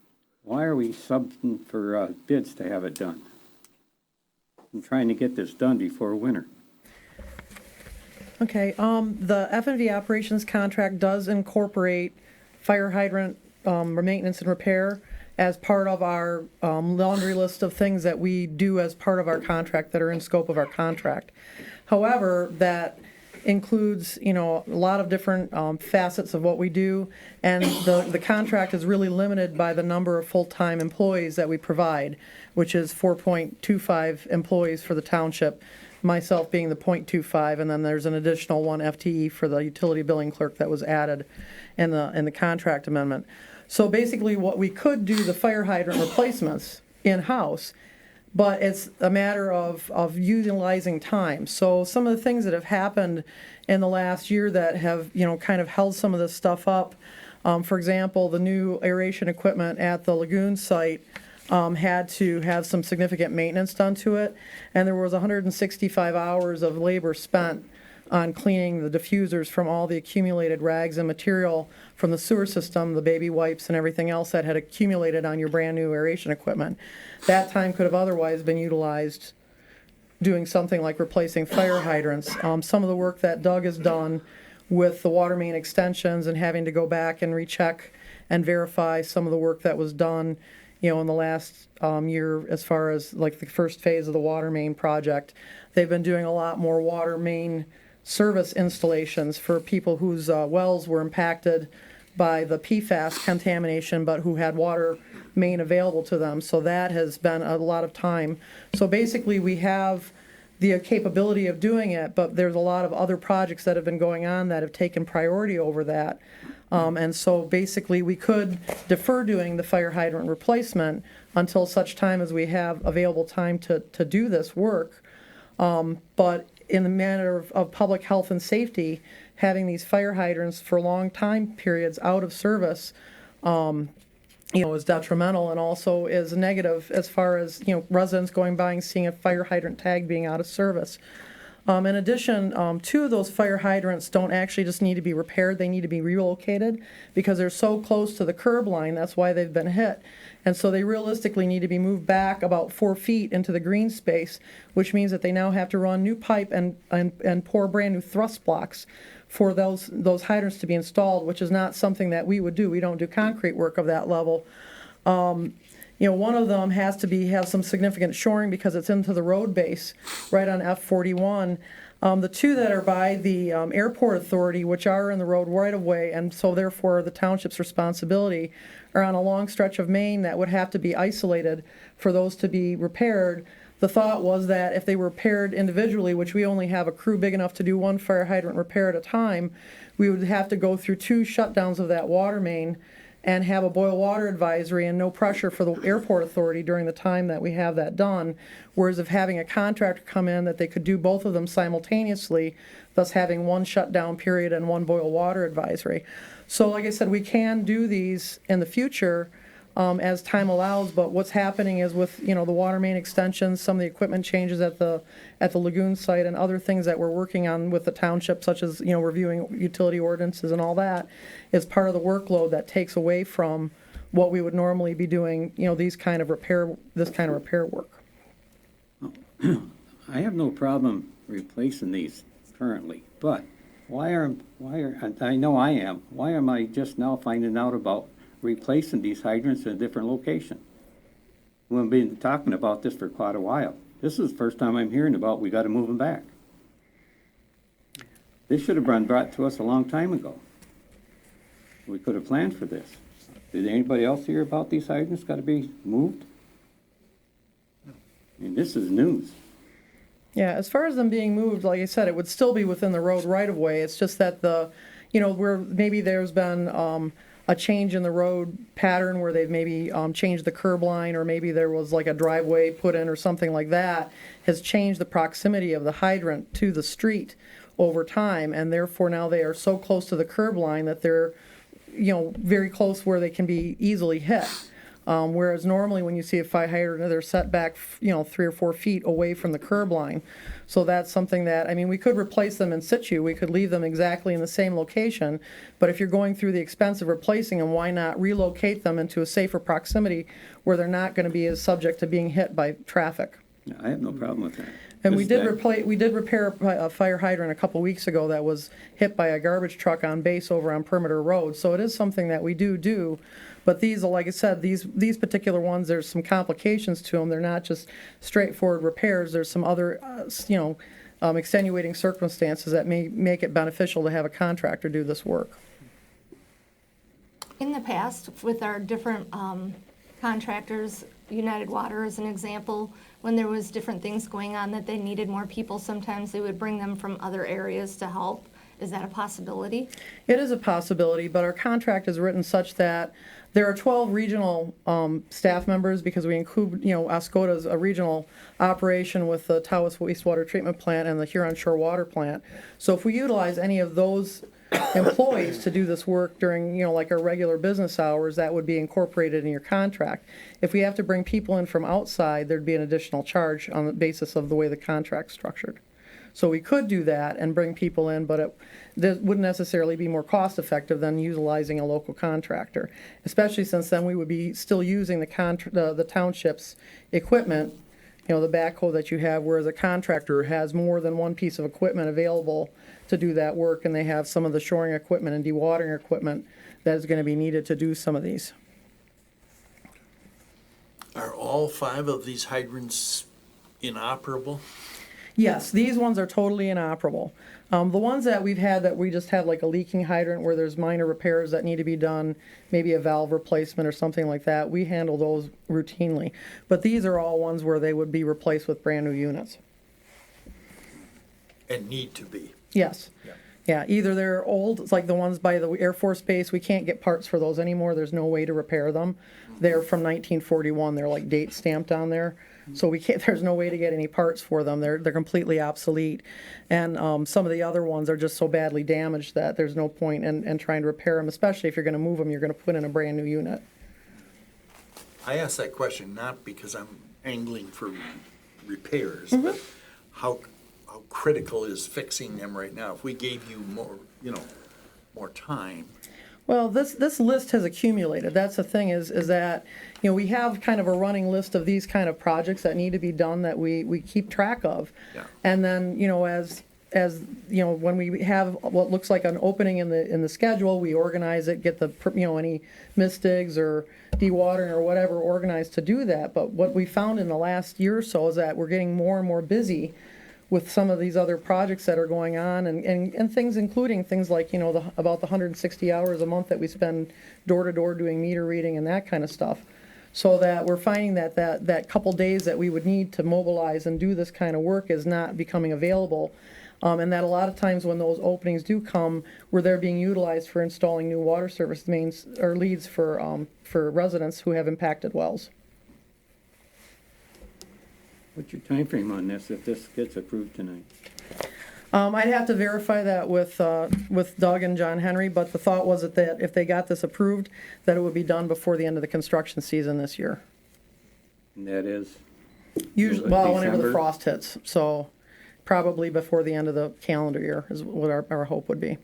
Why are we subbing for bids to have it done? I'm trying to get this done before winter. Okay, the F&V operations contract does incorporate fire hydrant maintenance and repair as part of our laundry list of things that we do as part of our contract that are in scope of our contract. However, that includes, a lot of different facets of what we do, and the contract is really limited by the number of full-time employees that we provide, which is 4.25 employees for the township, myself being the 0.25, and then there's an additional 1 FTE for the utility billing clerk that was added in the contract amendment. So basically what we could do the fire hydrant replacements in-house, but it's a matter of utilizing time. So some of the things that have happened in the last year that have, kind of held some of this stuff up, for example, the new aeration equipment at the lagoon site had to have some significant maintenance done to it, and there was 165 hours of labor spent on cleaning the diffusers from all the accumulated rags and material from the sewer system, the baby wipes and everything else that had accumulated on your brand-new aeration equipment. That time could have otherwise been utilized doing something like replacing fire hydrants. Some of the work that Doug has done with the water main extensions and having to go back and recheck and verify some of the work that was done, in the last year as far as like the first phase of the water main project. They've been doing a lot more water main service installations for people whose wells were impacted by the PFAS contamination, but who had water main available to them. So that has been a lot of time. So basically, we have the capability of doing it, but there's a lot of other projects that have been going on that have taken priority over that. And so basically, we could defer doing the fire hydrant replacement until such time as we have available time to do this work. But in the matter of public health and safety, having these fire hydrants for long time periods out of service, is detrimental and also is negative as far as, residents going by and seeing a fire hydrant tag being out of service. In addition, two of those fire hydrants don't actually just need to be repaired, they need to be relocated because they're so close to the curb line, that's why they've been hit. And so they realistically need to be moved back about 4 feet into the green space, which means that they now have to run new pipe and pour brand new thrust blocks for those hydrants to be installed, which is not something that we would do. We don't do concrete work of that level. One of them has to have some significant shoring because it's into the road base right on F41. The two that are by the airport authority, which are in the road right of way, and so therefore the township's responsibility, are on a long stretch of main that would have to be isolated for those to be repaired. The thought was that if they were repaired individually, which we only have a crew big enough to do one fire hydrant repair at a time, we would have to go through 2 shutdowns of that water main and have a boil water advisory and no pressure for the airport authority during the time that we have that done. Whereas if having a contractor come in that they could do both of them simultaneously, thus having 1 shutdown period and 1 boil water advisory. So like I said, we can do these in the future as time allows, but what's happening is with, the water main extensions, some of the equipment changes at the lagoon site and other things that we're working on with the township, such as, reviewing utility ordinances and all that, is part of the workload that takes away from what we would normally be doing, this kind of repair work. I have no problem replacing these currently, but why am I just now finding out about replacing these hydrants in a different location? We've been talking about this for quite a while. This is the first time I'm hearing about we got to move them back. This should have been brought to us a long time ago. We could have planned for this. Did anybody else hear about these hydrants got to be moved? I mean, this is news. Yeah, as far as them being moved, like I said, it would still be within the road right of way. It's just that where maybe there's been a change in the road pattern where they've maybe changed the curb line, or maybe there was like a driveway put in or something like that, has changed the proximity of the hydrant to the street over time, and therefore now they are so close to the curb line that they're, very close where they can be easily hit. Whereas normally when you see a fire hydrant, they're set back, 3 or 4 feet away from the curb line. So that's something that, we could replace them in situ. We could leave them exactly in the same location. But if you're going through the expense of replacing them, why not relocate them into a safer proximity where they're not going to be as subject to being hit by traffic? I have no problem with that. And we did repair a fire hydrant a couple weeks ago that was hit by a garbage truck on base over on Perimeter Road. So it is something that we do. But these are, like I said, these particular ones, there's some complications to them. They're not just straightforward repairs. There's some other, extenuating circumstances that may make it beneficial to have a contractor do this work. In the past, with our different contractors, United Water is an example, when there was different things going on that they needed more people, sometimes they would bring them from other areas to help. Is that a possibility? It is a possibility, but our contract is written such that there are 12 regional staff members because we include, Oscoda's a regional operation with the Tawas wastewater treatment plant and the Huron Shore water plant. So if we utilize any of those employees to do this work during, like our regular business hours, that would be incorporated in your contract. If we have to bring people in from outside, there'd be an additional charge on the basis of the way the contract's structured. So we could do that and bring people in, but it wouldn't necessarily be more cost-effective than utilizing a local contractor, especially since then we would be still using the township's equipment, the backhoe that you have, whereas a contractor has more than one piece of equipment available to do that work, and they have some of the shoring equipment and dewatering equipment that is going to be needed to do some of these. Are all 5 of these hydrants inoperable? Yes, these ones are totally inoperable. The ones that we've had that we just have like a leaking hydrant where there's minor repairs that need to be done, maybe a valve replacement or something like that, we handle those routinely. But these are all ones where they would be replaced with brand new units. And need to be. Yes. Yeah, either they're old, it's like the ones by the Air Force Base, we can't get parts for those anymore, there's no way to repair them. They're from 1941, they're like date stamped on there. So we can't, there's no way to get any parts for them, they're completely obsolete. And some of the other ones are just so badly damaged that there's no point in trying to repair them, especially if you're gonna move them, you're gonna put in a brand new unit. I asked that question not because I'm angling for repairs, but how critical is fixing them right now? If we gave you more, more time. Well, this list has accumulated. That's the thing is that, we have kind of a running list of these kind of projects that need to be done that we keep track of. Yeah. And then, as when we have what looks like an opening in the schedule, we organize it, get the, any misdigs or dewatering or whatever organized to do that. But what we found in the last year or so is that we're getting more and more busy with some of these other projects that are going on and things, including things like, about the 160 hours a month that we spend door to door doing meter reading and that kind of stuff. So that we're finding that couple days that we would need to mobilize and do this kind of work is not becoming available. And that a lot of times when those openings do come, where they're being utilized for installing new water service mains or leads for residents who have impacted wells. What's your time frame on this if this gets approved tonight? I'd have to verify that with Doug and John Henry, but the thought was that if they got this approved, that it would be done before the end of the construction season this year. And that is? Usually, well, whenever the December? frost hits, so probably before the end of the calendar year is what our hope would be.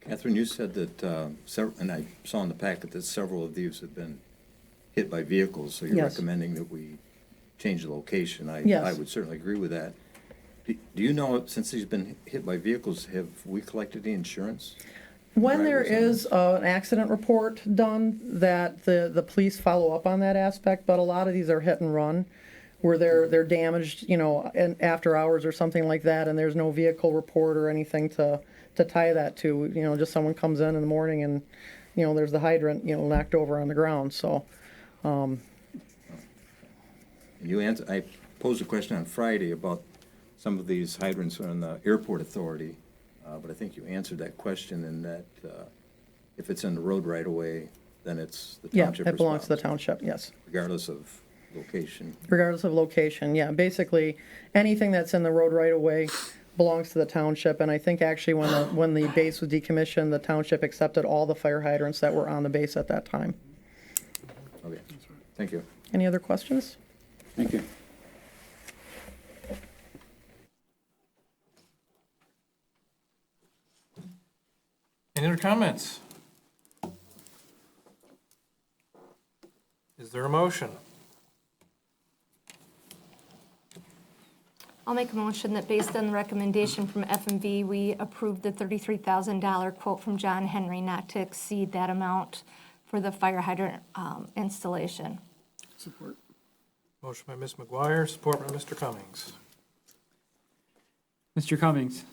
Catherine, you said that, and I saw in the packet that several of these have been hit by vehicles, so you're Yes. recommending that we change the location. Yes. I would certainly agree with that. Do you know, since these have been hit by vehicles, have we collected the insurance? When there Drivers on is an accident report done, that the police follow up on that aspect, but a lot of these are hit and run, where they're damaged, and after hours or something like that, and there's no vehicle report or anything to tie that to, just someone comes in the morning and, there's the hydrant, knocked over on the ground, so. I posed a question on Friday about some of these hydrants on the airport authority, but I think you answered that question in that if it's in the road right away, then it's the Yeah, township it belongs to the response, township, yes. regardless of location. Regardless of location, yeah. Basically, anything that's in the road right away belongs to the township. And I think actually when the base was decommissioned, the township accepted all the fire hydrants that were on the base at that time. Okay, thank you. Any other questions? Thank you. Any other comments? Is there a motion? I'll make a motion that based on the recommendation from F&V, we approve the $33,000 quote from John Henry not to exceed that amount for the fire hydrant installation. Support. Motion by Ms. McGuire, support by Mr. Cummings. Mr. Cummings,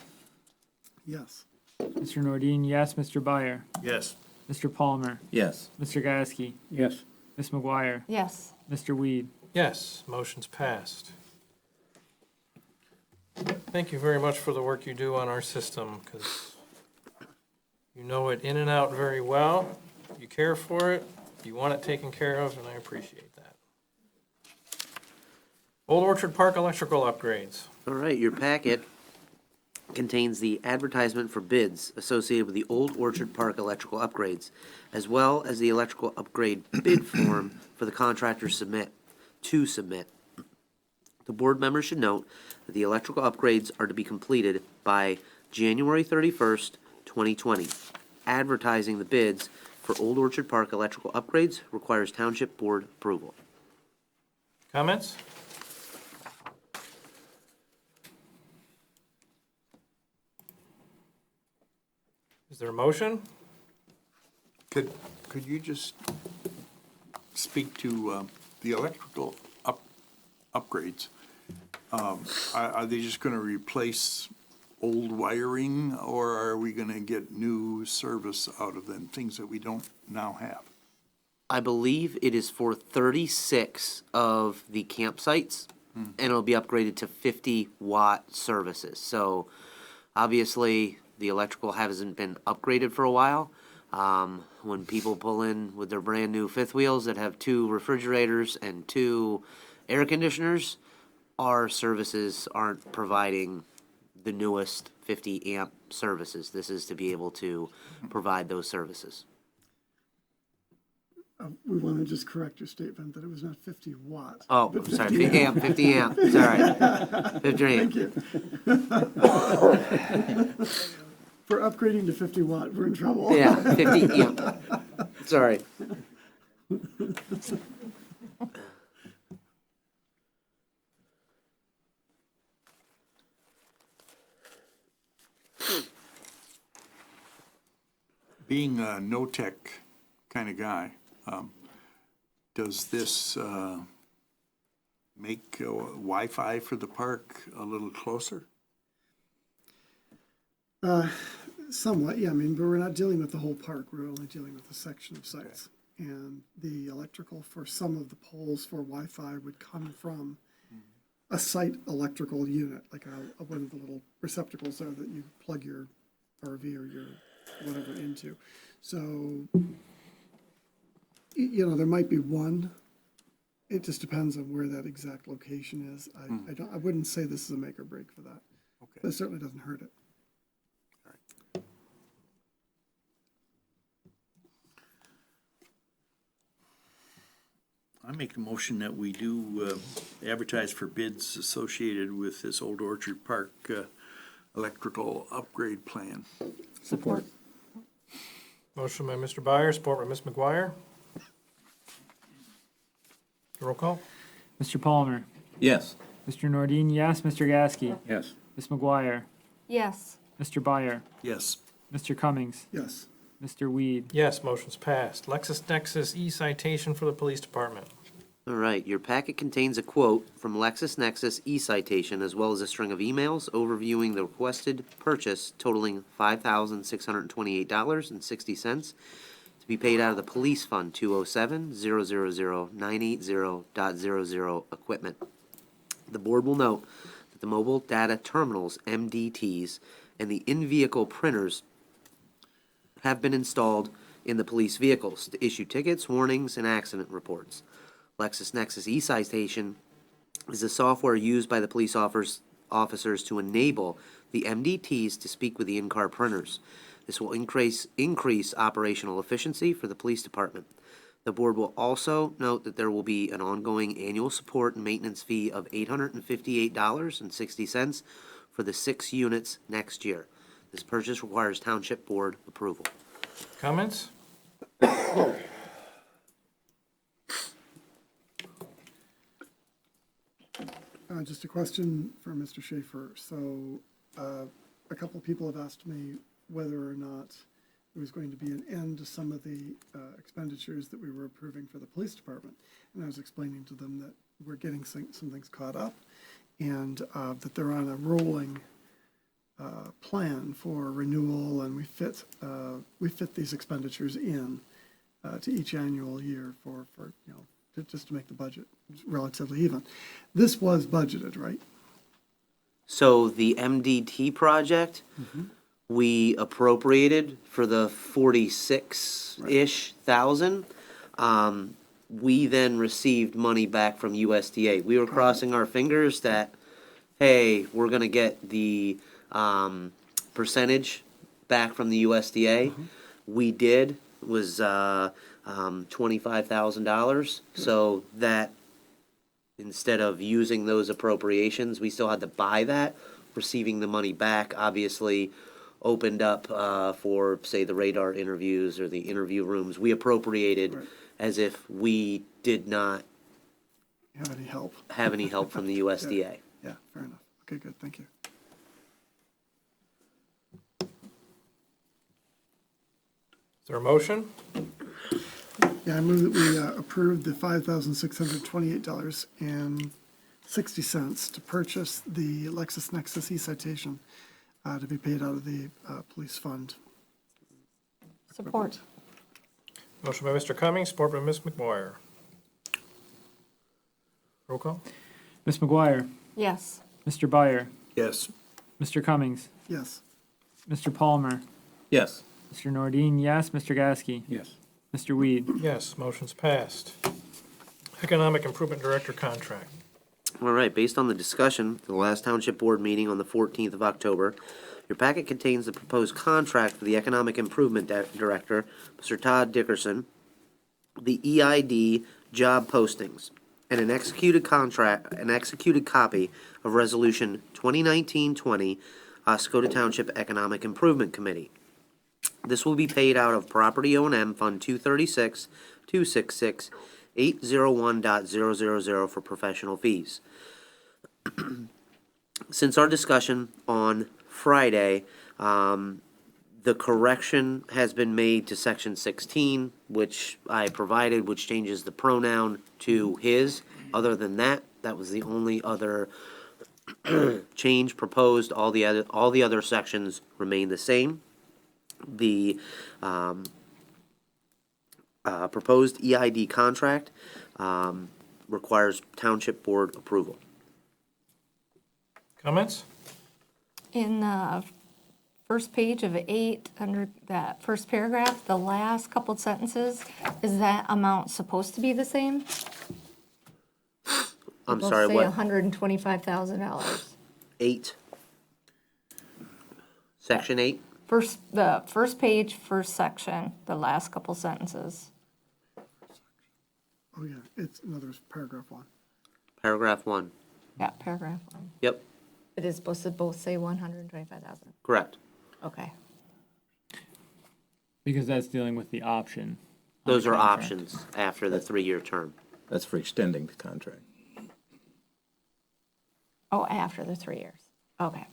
Yes. Mr. Nordine, yes. Mr. Byer, Yes. Mr. Palmer, Yes. Mr. Gasky, Yes. Ms. McGuire, Yes. Mr. Weed. Yes, motion's passed. Thank you very much for the work you do on our system, because you know it in and out very well. You care for it, you want it taken care of, and I appreciate that. Old Orchard Park electrical upgrades. All right, your packet contains the advertisement for bids associated with the Old Orchard Park electrical upgrades, as well as the electrical upgrade bid form for the contractor to submit. The board members should note that the electrical upgrades are to be completed by January 31st, 2020. Advertising the bids for Old Orchard Park electrical upgrades requires Township Board approval. Comments? Is there a motion? Could you just speak to the electrical upgrades? Are they just gonna replace old wiring, or are we gonna get new service out of them, things that we don't now have? I believe it is for 36 of the campsites, and it'll be upgraded to 50-watt services. So obviously, the electrical hasn't been upgraded for a while. When people pull in with their brand-new fifth wheels that have 2 refrigerators and 2 air conditioners, our services aren't providing the newest 50-amp services. This is to be able to provide those services. We want to just correct your statement that it was not 50 watts. Oh, but sorry, 50 50 amp, it's all right. 50 amp. Thank you. For upgrading to 50 watt, we're in trouble. Yeah, 50 amp. Sorry. Being a no-tech kind of guy, does this make Wi-Fi for the park a little closer? Somewhat, yeah. I mean, but we're not dealing with the whole park. We're only dealing with a section of sites. Okay. And the electrical for some of the poles for Wi-Fi would come from a site electrical unit, like one of the little receptacles there that you plug your RV or your whatever into. So, you know, there might be one. It just depends on where that exact location is. I wouldn't say this is a make or break for that. Okay. But it certainly doesn't hurt it. I make a motion that we do advertise for bids associated with this Old Orchard Park electrical upgrade plan. Support. Motion by Mr. Byer, support by Ms. McGuire. Roll call? Mr. Palmer, Yes. Mr. Nordine, yes. Mr. Gasky, Yes. Ms. McGuire, Yes. Mr. Byer, Yes. Mr. Cummings, Yes. Mr. Weed. Yes, motion's passed. LexisNexis e-citation for the police department. All right, your packet contains a quote from LexisNexis e-citation, as well as a string of emails overviewing the requested purchase totaling $5,628.60 to be paid out of the Police Fund 207-000-980.00 equipment. The board will note that the mobile data terminals, MDTs, and the in-vehicle printers have been installed in the police vehicles to issue tickets, warnings, and accident reports. LexisNexis eCitation is the software used by the police officers to enable the MDTs to speak with the in-car printers. This will increase operational efficiency for the police department. The board will also note that there will be an ongoing annual support and maintenance fee of $858.60 for the 6 units next year. This purchase requires Township Board approval. Comments? Just a question for Mr. Schaefer. So, a couple people have asked me whether or not there was going to be an end to some of the expenditures that we were approving for the police department. And I was explaining to them that we're getting some things caught up, and that they're on a rolling plan for renewal, and we fit these expenditures in to each annual year for you know, just to make the budget relatively even. This was budgeted, right? So the MDT project, we appropriated for the 46-ish thousand. we then received money back from USDA. We were crossing our fingers that, hey, we're gonna get the percentage back from the USDA. We did, was $25,000. So that, instead of using those appropriations, we still had to buy that. Receiving the money back obviously opened up for, say, the radar interviews or the interview rooms. We appropriated as if we did not Have any help? have any help from the USDA. Yeah, fair enough. Okay, good, thank you. Is there a motion? Yeah, I move that we approve the $5,628.60 to purchase the LexisNexis e-citation to be paid out of the police fund. Support. Motion by Mr. Cummings, support by Ms. McGuire. Roll call? Ms. McGuire, Yes. Mr. Byer, Yes. Mr. Cummings, Yes. Mr. Palmer, Yes. Mr. Nordine, yes, Mr. Gasky, Yes. Mr. Weed. Yes, motion's passed. Economic Improvement Director contract. All right, based on the discussion at the last Township Board meeting on the 14th of October, your packet contains the proposed contract for the Economic Improvement Director, Mr. Todd Dickerson, the EID job postings, and an executed copy of Resolution 2019-20, Oscoda Township Economic Improvement Committee. This will be paid out of Property O&M Fund 236-266-801.000 for professional fees. Since our discussion on Friday, the correction has been made to Section 16, which I provided, which changes the pronoun to his. Other than that, that was the only other change proposed. All the other sections remain the same. The proposed EID contract requires Township Board approval. Comments? In the first page of 8, under that first paragraph, the last couple sentences, is that amount supposed to be the same? I'm Both sorry, say what? $125,000. 8. Section 8. The first page, first section, the last couple sentences. Oh, yeah, it's, in other words, paragraph 1. Paragraph 1. Yeah, paragraph 1. Yep, It is supposed to both say 125,000. correct. Okay. Because that's dealing with the option. on Those the are contract. options after the 3-year term. That's for extending the contract. Oh, after the 3 years. Okay.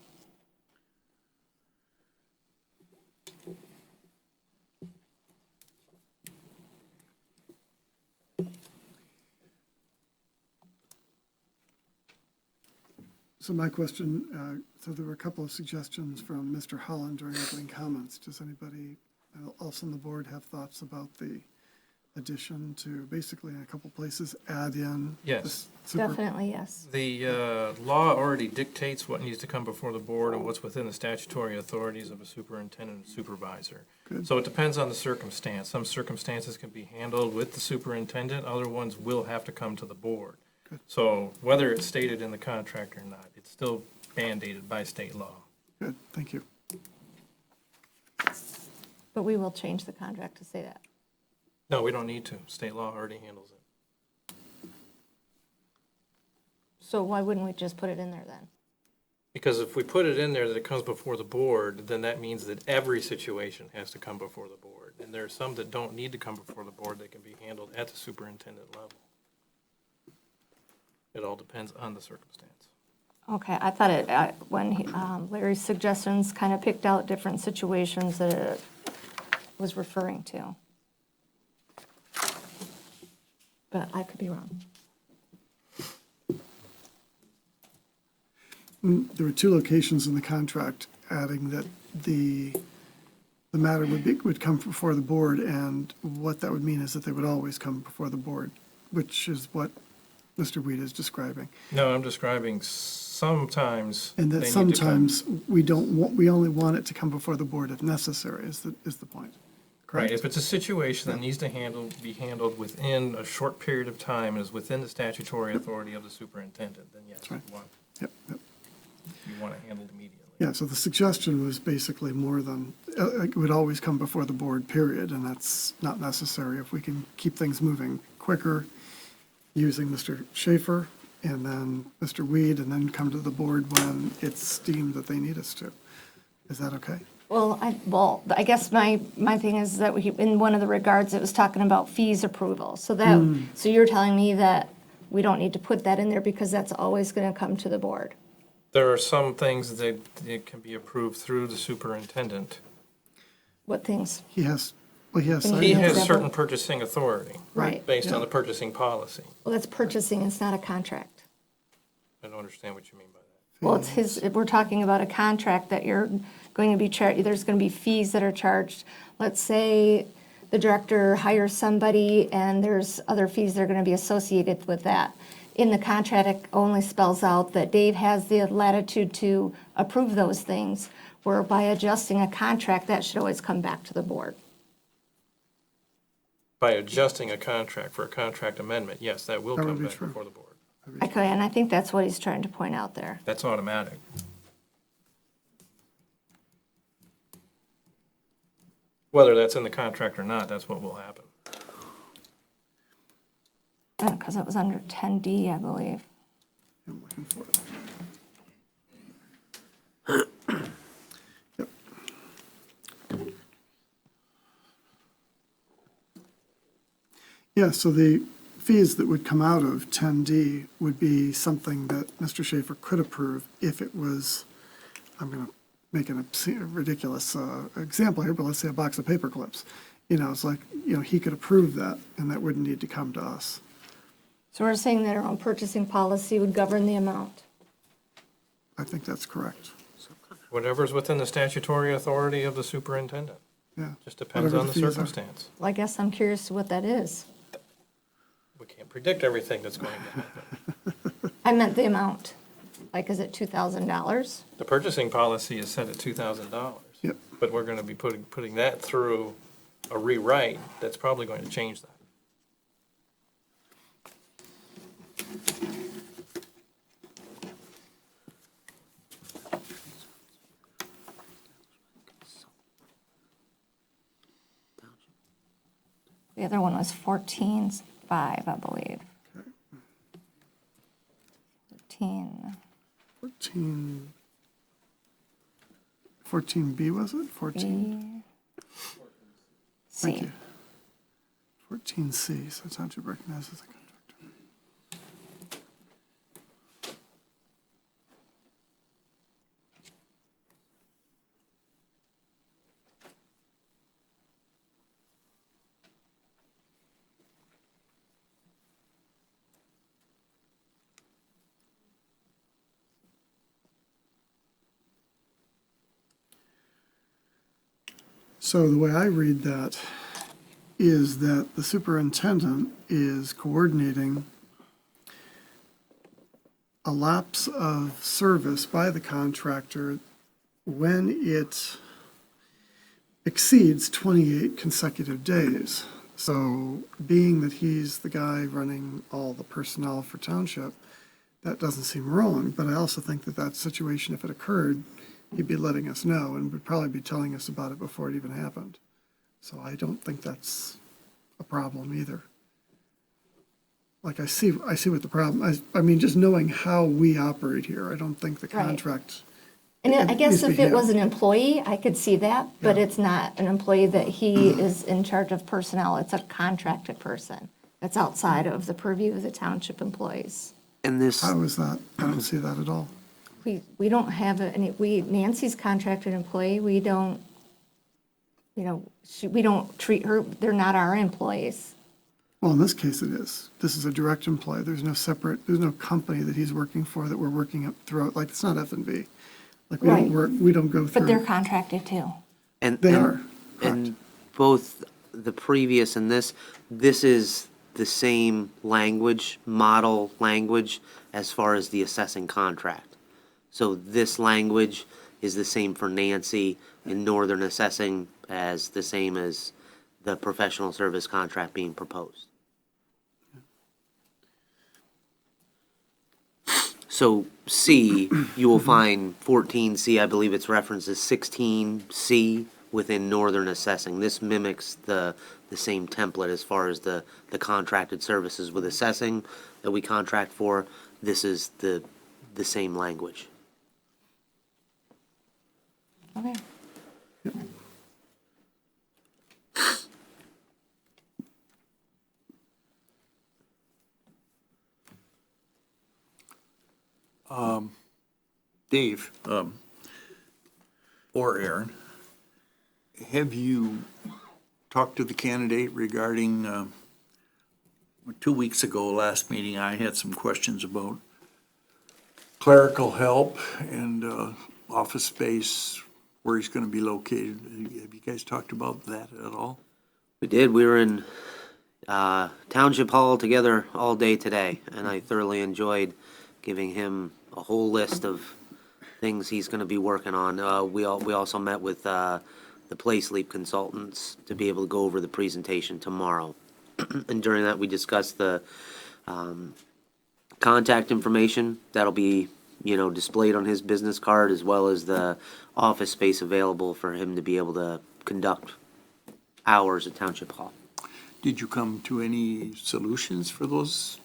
So my question, so there were a couple of suggestions from Mr. Holland during opening comments. Does anybody else on the board have thoughts about the addition to basically in a couple places add in? Yes. this super- Definitely, yes. The law already dictates what needs to come before the board and what's within the statutory authorities of a superintendent and supervisor. Good. So it depends on the circumstance. Some circumstances can be handled with the superintendent, other ones will have to come to the board. Good. So whether it's stated in the contract or not, it's still mandated by state law. Good, thank you. But we will change the contract to say that. No, we don't need to. State law already handles it. So why wouldn't we just put it in there then? Because if we put it in there that it comes before the board, then that means that every situation has to come before the board. And there are some that don't need to come before the board, that can be handled at the superintendent level. It all depends on the circumstance. Okay, I thought when Larry's suggestions kind of picked out different situations that it was referring to. But I could be wrong. There were 2 locations in the contract adding that the matter would come before the board, and what that would mean is that they would always come before the board, which is what Mr. Weed is describing. No, I'm describing sometimes. And they that need to come. sometimes we only want it to come before the board if necessary, is the point. Right, if it's a situation that needs to be handled within a short period of time and is within the statutory authority of the superintendent, then yes, right. Yep, yep. you want it handled immediately. Yeah, so the suggestion was basically more than, it would always come before the board, period, and that's not necessary. If we can keep things moving quicker, using Mr. Schaefer and then Mr. Weed, and then come to the board when it's deemed that they need us to. Is that okay? Well, I guess my thing is that in one of the regards, it was talking about fees approval. So so you're telling me that we don't need to put that in there because that's always going to come to the board? There are some things that can be approved through the superintendent. What things? He has Can He you has example? certain purchasing authority Right. based on the purchasing policy. Well, that's purchasing, it's not a contract. I don't understand what you mean by that. Well, we're talking about a contract that you're going to be charged, there's going to be fees that are charged. Let's say the director hires somebody and there's other fees that are going to be associated with that. In the contract, it only spells out that Dave has the latitude to approve those things, where by adjusting a contract, that should always come back to the board. By adjusting a contract for a contract amendment, yes, that will That would come be back true. before the board. Okay, and I think that's what he's trying to point out there. That's automatic. Whether that's in the contract or not, that's what will happen. Because it was under 10D, I believe. I'm looking for it. Yep. Yeah, so the fees that would come out of 10D would be something that Mr. Schaefer could approve if it was, I'm going to make a ridiculous example here, but let's say a box of paper clips. You know, it's like, you know, he could approve that, and that wouldn't need to come to us. So we're saying that our own purchasing policy would govern the amount. I think that's correct. Whatever's within the statutory authority of the superintendent. Yeah. Just depends Whatever on the fees are. circumstance. Well, I guess I'm curious what that is. We can't predict everything that's going to happen. I meant the amount. Like, is it $2,000? The purchasing policy is set at $2,000. Yep. But we're going to be putting that through a rewrite that's probably going to change that. The other one was 14.5, I believe. 14B, was it? 14? Thank C. you. 14C, so Township recognizes the contractor. So the way I read that is that the superintendent is coordinating a lapse of service by the contractor when it exceeds 28 consecutive days. So being that he's the guy running all the personnel for Township, that doesn't seem wrong, but I also think that that situation, if it occurred, he'd be letting us know and would probably be telling us about it before it even happened. So I don't think that's a problem either. Like, I see what the problem, I mean, just knowing how we operate here, I don't think the Right. contract. And I guess if it was Yeah. an employee, I could see that, but it's not an employee that he is in charge of personnel. It's a contracted person that's outside of the purview of the township employees. And this, How is that? I don't see that at all. We don't have Nancy's contracted employee, we don't, we don't treat her, they're not our employees. Well, in this case it is. This is a direct employee. There's no company that he's working for that we're working up throughout, like, it's not F&B. Like, we Right. don't work, we don't go through. But they're contracted too. and. They and- are, And both the previous and this is the same language, model language, as far as the assessing contract. So this language is the same for Nancy in Northern Assessing as the same as the professional service contract being proposed. So C, you will find 14C, I believe it's referenced as 16C within Northern Assessing. This mimics the same template as far as the contracted services with assessing that we contract for. This is the same language. Okay. Dave, or Aaron, have you talked to the candidate regarding, 2 weeks ago, last meeting, I had some questions about clerical help and office space, where he's going to be located. Have you guys talked about that at all? We did. We were in Township Hall together all day today, and I thoroughly enjoyed giving him a whole list of things he's going to be working on. We also met with the Play Sleep consultants to be able to go over the presentation tomorrow. And during that, we discussed the contact information that'll be, displayed on his business card, as well as the office space available for him to be able to conduct hours at Township Hall. Did you come to any solutions for those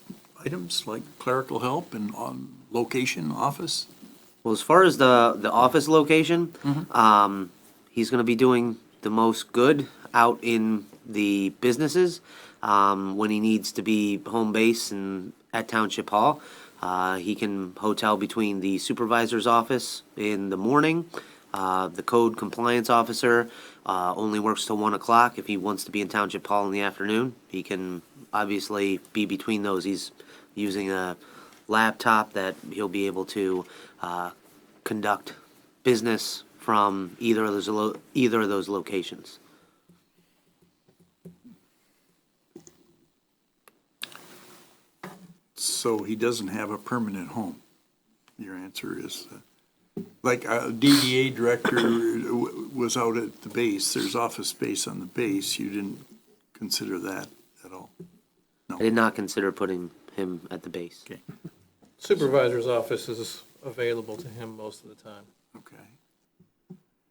items, like clerical help and on location, office? Well, as far as the office location, he's going to be doing the most good out in the businesses. When he needs to be home base and at Township Hall, he can hotel between the supervisor's office in the morning. The code compliance officer only works till 1 o'clock. If he wants to be in Township Hall in the afternoon, he can obviously be between those. He's using a laptop that he'll be able to conduct business from either of those locations. So he doesn't have a permanent home? Your answer is, like a DDA director was out at the base, there's office space on the base, you didn't consider that at all? I did not consider putting him at the base. Okay, Supervisor's office is available to him most of the time. okay.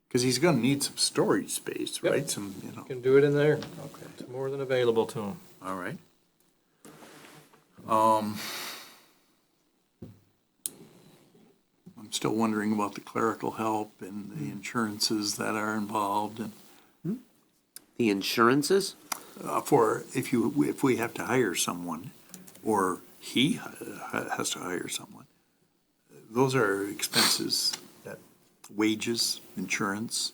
Because he's gonna need some storage space, Yep. right? Some, Can do it in there. okay, It's more than available to him. all right. I'm still wondering about the clerical help and the insurances that are involved and The insurances? for if we have to hire someone, or he has to hire someone, those are expenses, that wages, insurance.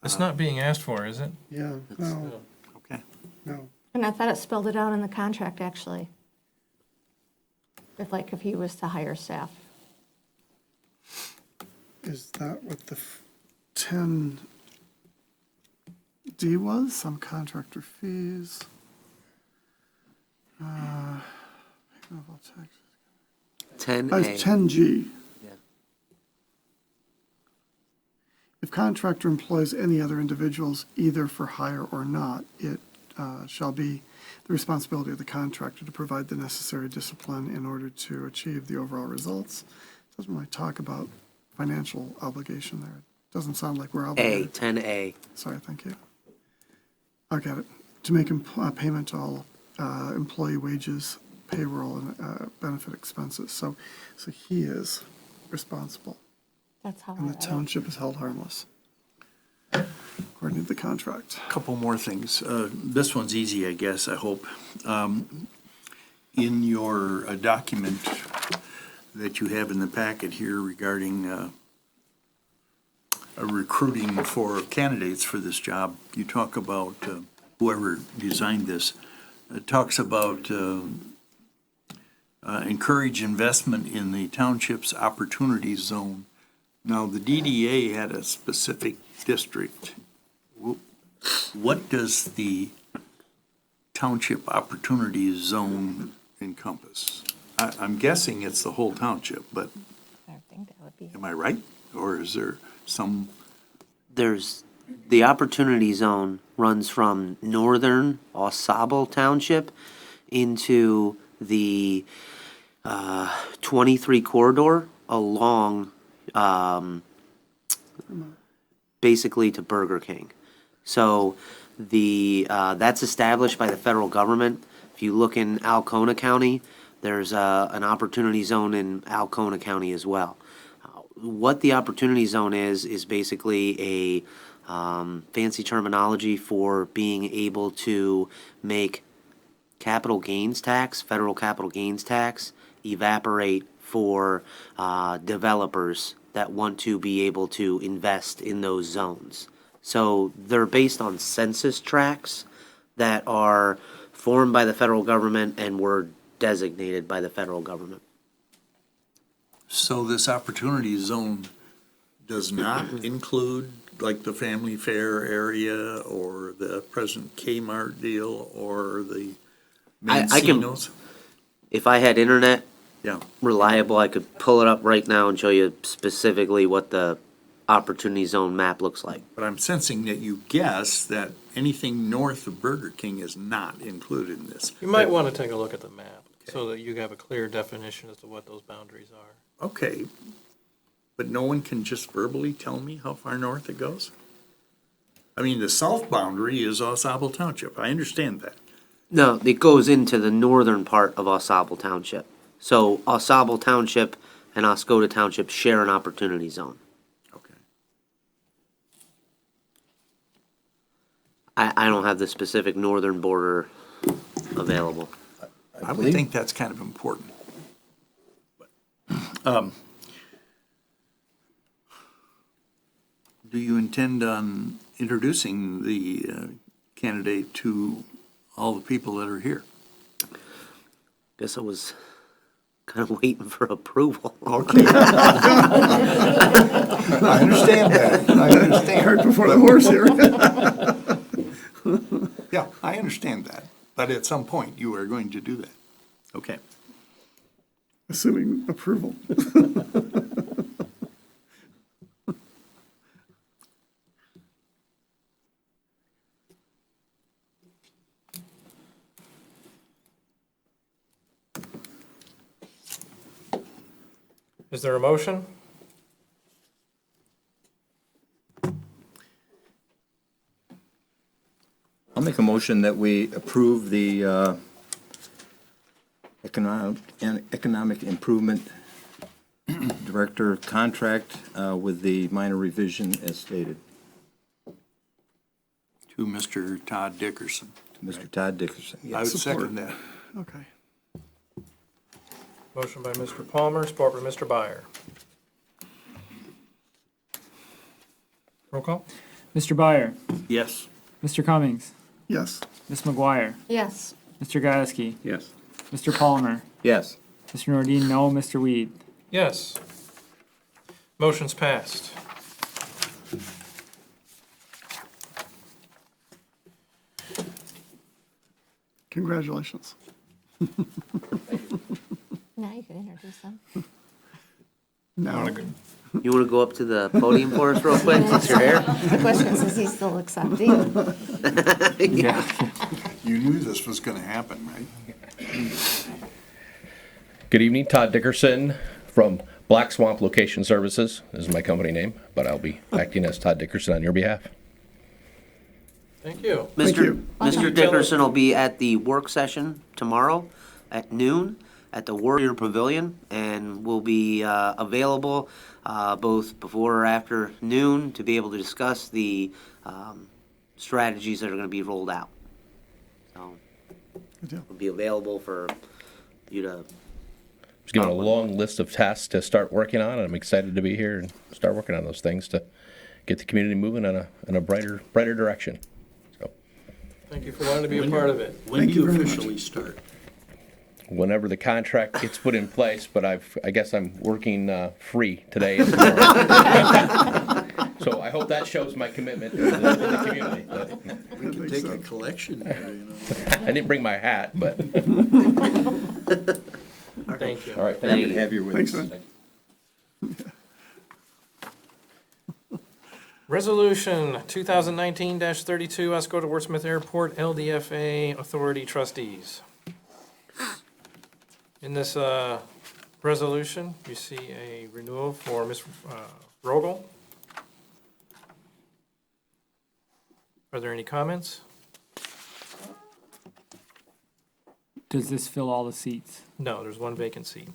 It's not being asked for, is it? Yeah, no, Okay, no. And I thought it spelled it out in the contract, actually. If he was to hire staff. Is that what the 10D was? Some contractor fees? Payment of all taxes. 10A. It's 10G. Yeah. If contractor employs any other individuals, either for hire or not, it shall be the responsibility of the contractor to provide the necessary discipline in order to achieve the overall results. Doesn't really talk about financial obligation there. Doesn't sound like we're obligated. 10A. Sorry, thank you. I got it. To make payment to all employee wages, payroll, and benefit expenses. So he is responsible, That's how I and the read it. township is held harmless, according to the contract. couple more things. This one's easy, I guess, I hope. In your document that you have in the packet here regarding recruiting for candidates for this job, you talk about, whoever designed this, talks about encourage investment in the township's opportunity zone. Now, the DDA had a specific district. What does the township opportunity zone encompass? I'm guessing it's the whole township, but I think that would be. am I right? Or is there some, There's The Opportunity Zone runs from northern Oscoda Township into the 23 corridor along basically to Burger King. So that's established by the federal government. If you look in Alcona County, there's an Opportunity Zone in Alcona County as well. What the Opportunity Zone is basically a fancy terminology for being able to make capital gains tax, federal capital gains tax, evaporate for developers that want to be able to invest in those zones. So they're based on census tracts that are formed by the federal government and were designated by the federal government. So this opportunity zone does not include like the family fair area or the present Kmart deal or the I can, Mancinos? if I had internet Yeah, reliable, I could pull it up right now and show you specifically what the Opportunity Zone map looks like. but I'm sensing that you guess that anything north of Burger King is not included in this. You might want to take a look at the map so that you have a clear definition as to what those boundaries are. Okay, but no one can just verbally tell me how far north it goes? I mean, the south boundary is Osable Township, I understand that. No, it goes into the northern part of Osable Township. So Osable Township and Oscoda Township share an Opportunity Zone. Okay. I don't have the specific northern border available. I would think that's kind of important. But, do you intend on introducing the candidate to all the people that are here? Guess I was kind of waiting for approval. Okay. I understand that. I understand. Cart before the horse here. Yeah, I understand that. But at some point, you are going to do that. Okay. Assuming approval. Is there a motion? I'll make a motion that we approve the economic improvement director contract with the minor revision as stated. To Mr. Todd Dickerson. Mr. Todd Dickerson. I would second that. Okay. Motion by Mr. Palmer, support by Mr. Byer. Roll call? Mr. Byer, Yes. Mr. Cummings, Yes. Ms. McGuire, Yes. Mr. Gatsky, Yes. Mr. Palmer, Yes. Mr. Nordine, no, Mr. Weed. Yes. Motion's passed. Congratulations. Now you can introduce them. Now, You want to go up to the podium for us real quick, since you're here? The question is he still accepting? Yeah. You knew this was going to happen, right? Good evening, Todd Dickerson from Black Swamp Location Services. This is my company name, but I'll be acting as Todd Dickerson on your behalf. Thank you. you. Mr. Dickerson will be at the work session tomorrow at noon at the Warrior Pavilion, and will be available both before or after noon to be able to discuss the strategies that are going to be rolled out. So good deal. will be available for you to. Just given a long list of tasks to start working on, and I'm excited to be here and start working on those things to get the community moving in a brighter direction. So, Thank you for wanting to be a part of it. When do you officially start? whenever the contract gets put in place, but I guess I'm working free today and tomorrow. So I hope that shows my commitment to the community. But We can take a collection there, you know. I didn't bring my hat, but Thank you. all right. Happy to have you with Thanks, us. man. Resolution 2019-32, Oscoda Wordsmith Airport LDFA Authority Trustees. In this resolution, you see a renewal for Ms. Rogel. Are there any comments? Does this fill all the seats? No, there's one vacant seat.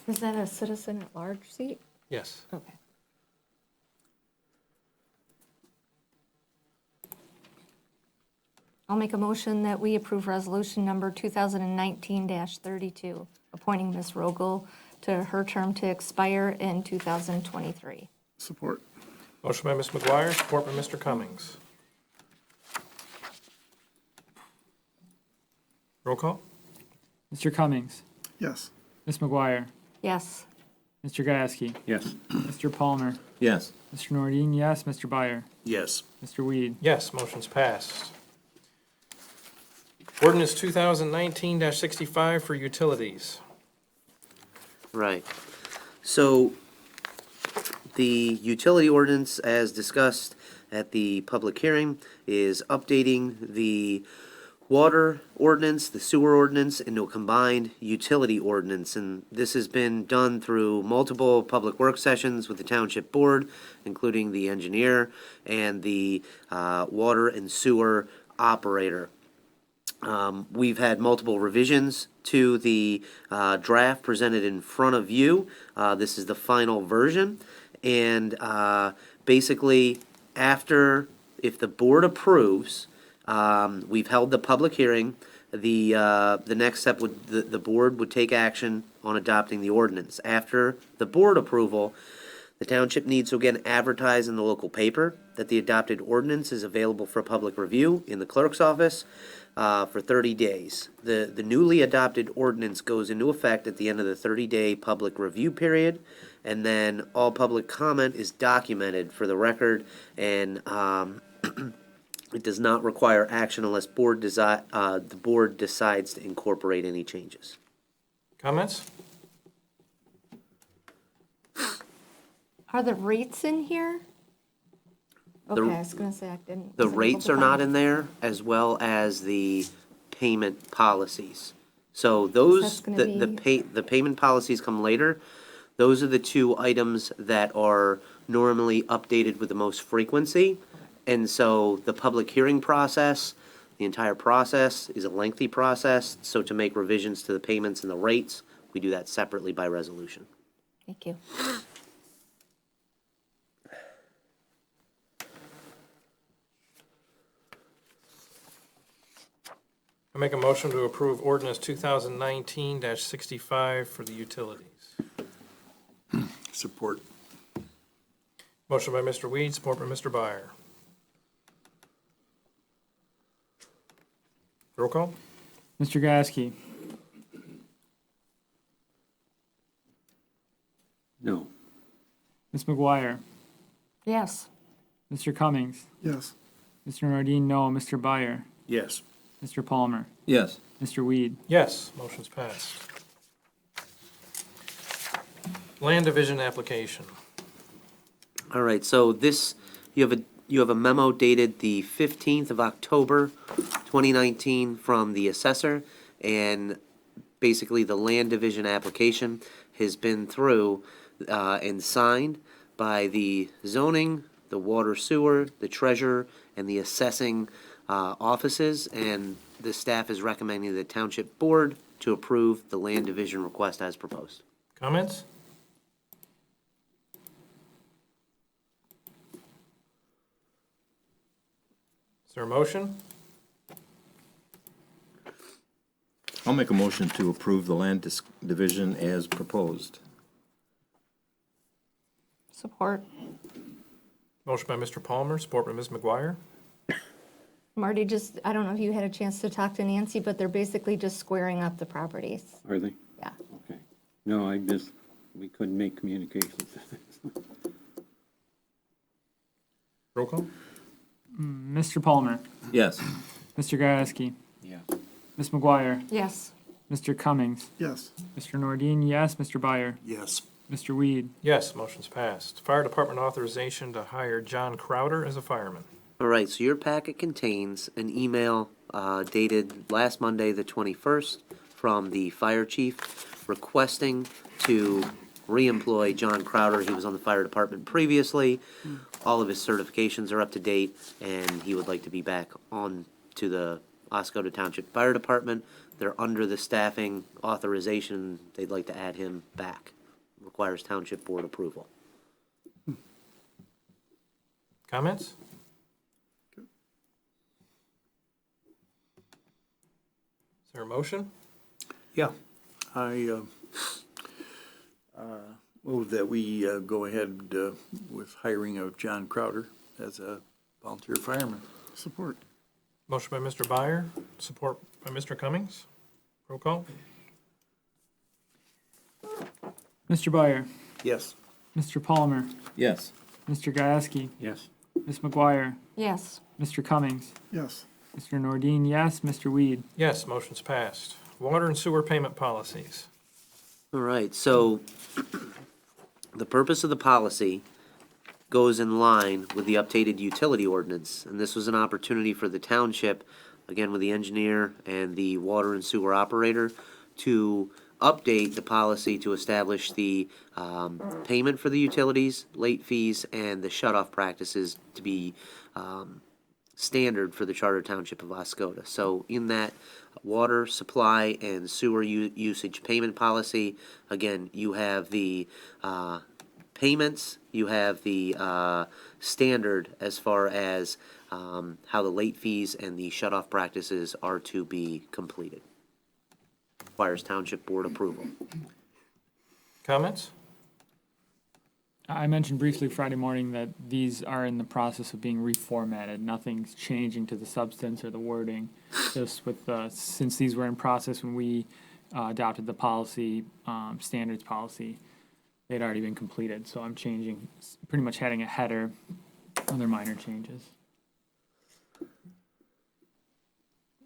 Is that a citizen at large seat? Yes. Okay. I'll make a motion that we approve resolution number 2019-32, appointing Ms. Rogel to her term to expire in 2023. Support. Motion by Ms. McGuire, support by Mr. Cummings. Roll call? Mr. Cummings, Yes. Ms. McGuire, Yes. Mr. Gasky, Yes. Mr. Palmer, Yes. Mr. Nordine, yes, Mr. Byer, Yes. Mr. Weed. Yes, motion's passed. Ordinance 2019-65 for utilities. Right. So the utility ordinance, as discussed at the public hearing, is updating the water ordinance, the sewer ordinance, into a combined utility ordinance. And this has been done through multiple public work sessions with the Township Board, including the engineer and the water and sewer operator. We've had multiple revisions to the draft presented in front of you. This is the final version. And basically, if the board approves, we've held the public hearing. The next step would, the board would take action on adopting the ordinance. After the board approval, the township needs to again advertise in the local paper that the adopted ordinance is available for public review in the clerk's office for 30 days. The newly adopted ordinance goes into effect at the end of the 30-day public review period, and then all public comment is documented for the record, and it does not require action unless the board decides to incorporate any changes. Comments? Are the rates in here? The- Okay, I was gonna say I didn't. The wasn't able rates to are not find it. in there, as well as the payment policies. So those, That's gonna the payment policies come later. Those are the two items that are normally updated with the most frequency. And so the public hearing process, the entire process is a lengthy process. So to make revisions to the payments and the rates, we do that separately by resolution. Thank you. I make a motion to approve ordinance 2019-65 for the utilities. Support. Motion by Mr. Weed, support by Mr. Byer. Roll call? Mr. Gasky, No. Ms. McGuire, Yes. Mr. Cummings, Yes. Mr. Nordine, no, Mr. Byer, Yes. Mr. Palmer, Yes. Mr. Weed. Yes, motion's passed. Land division application. All right, so this, you have a memo dated the 15th of October, 2019 from the assessor, and basically the land division application has been through and signed by the zoning, the water sewer, the treasurer, and the assessing offices, and the staff is recommending the township board to approve the land division request as proposed. Comments? Is there a motion? I'll make a motion to approve the land division as proposed. Support. Motion by Mr. Palmer, support by Ms. McGuire. Marty, just, I don't know if you had a chance to talk to Nancy, but they're basically just squaring up the properties. Are they? Yeah. Okay. No, we couldn't make communications. Roll call? Mr. Palmer, Yes. Mr. Gasky, Yeah. Ms. McGuire, Yes. Mr. Cummings? Yes. Mr. Nordine, yes. Mr. Byer? Yes. Mr. Weed? Yes, motion's passed. Fire Department authorization to hire John Crowder as a fireman. All right, so your packet contains an email dated last Monday, the 21st, from the fire chief requesting to reemploy John Crowder. He was on the fire department previously. All of his certifications are up to date, and he would like to be back on to the Oscoda Township Fire Department. They're under the staffing authorization. They'd like to add him back. Requires Township Board approval. Comments? Is there a motion? Yeah, I move that we go ahead with hiring of John Crowder as a volunteer fireman. Support. Motion by Mr. Byer, support by Mr. Cummings. Roll call. Mr. Byer? Yes. Mr. Palmer? Yes. Mr. Gieske? Yes. Ms. McGuire? Yes. Mr. Cummings? Yes. Mr. Nordine, yes. Mr. Weed? Yes, motion's passed. Water and sewer payment policies. All right, so the purpose of the policy goes in line with the updated utility ordinance, and this was an opportunity for the township, again with the engineer and the water and sewer operator, to update the policy to establish the payment for the utilities, late fees, and the shut-off practices to be standard for the Charter Township of Oscoda. So in that water supply and sewer usage payment policy, again, you have the payments, you have the standard as far as how the late fees and the shut-off practices are to be completed. Requires Township Board approval. Comments? I mentioned briefly Friday morning that these are in the process of being reformatted. Nothing's changing to the substance or the wording. Just with since these were in process when we adopted the policy, standards policy, they'd already been completed. So I'm changing, pretty much adding a header, other minor changes.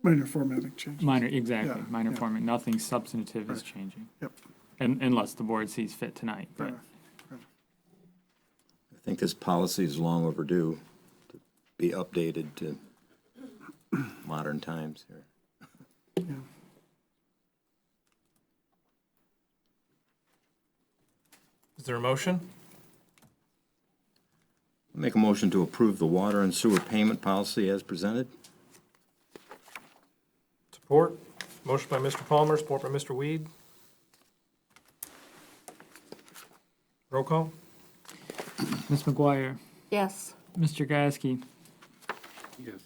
Minor formatting change. Minor, exactly, Yeah, minor yeah. format. Nothing substantive is changing. Yep. Unless the board sees fit tonight, but. I think this policy is long overdue to be updated to modern times here. Is there a motion? Make a motion to approve the water and sewer payment policy as presented. Support. Motion by Mr. Palmer, support by Mr. Weed. Roll call. Ms. McGuire? Yes. Mr. Gieske? Yes.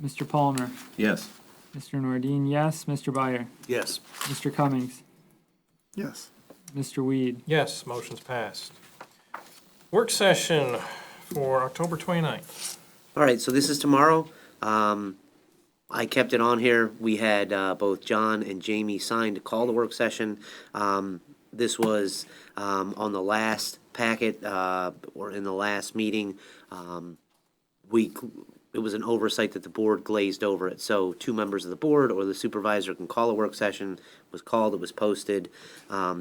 Mr. Palmer? Yes. Mr. Nordine, yes. Mr. Byer? Yes. Mr. Cummings? Yes. Mr. Weed? Yes, motion's passed. Work session for October 29th. All right, so this is tomorrow. I kept it on here. We had both John and Jamie signed to call the work session. This was on the last packet, or in the last meeting. It was an oversight that the board glazed over it. So 2 members of the board or the supervisor can call a work session. It was called, it was posted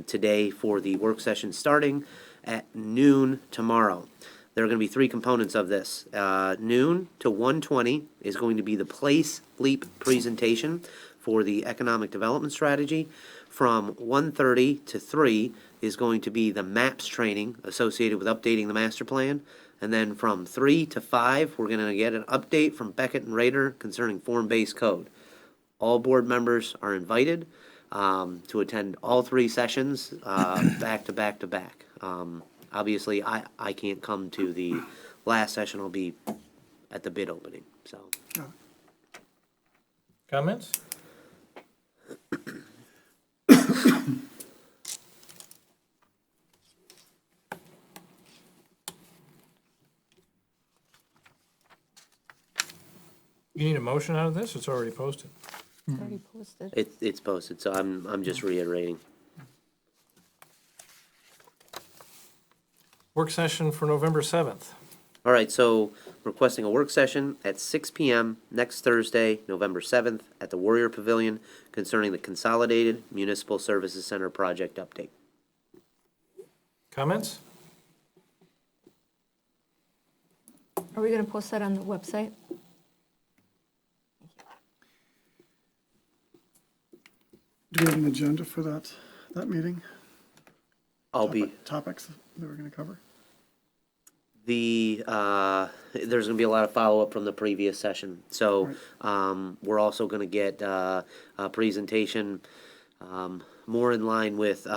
today for the work session starting at noon tomorrow. There are going to be 3 components of this. Noon to 1:20 is going to be the Place Leap presentation for the economic development strategy. From 1:30 to 3 is going to be the MAPS training associated with updating the master plan. And then from 3 to 5, we're going to get an update from Beckett and Rader concerning form-based code. All board members are invited to attend all 3 sessions back to back to back. Obviously, I can't come to the last session. I'll be at the bid opening, so. Comments? You need a motion out of this? It's already posted. It's already posted. It's posted, so I'm just reiterating. Work session for November 7th. All right, so requesting a work session at 6 PM next Thursday, November 7th, at the Warrior Pavilion concerning the Consolidated Municipal Services Center project update. Comments? Are we gonna post that on the website? Do we have an agenda for that meeting? I'll be, Topics that we're gonna cover? there's gonna be a lot of follow-up from the previous session. So, we're also gonna get, a presentation, more in line with,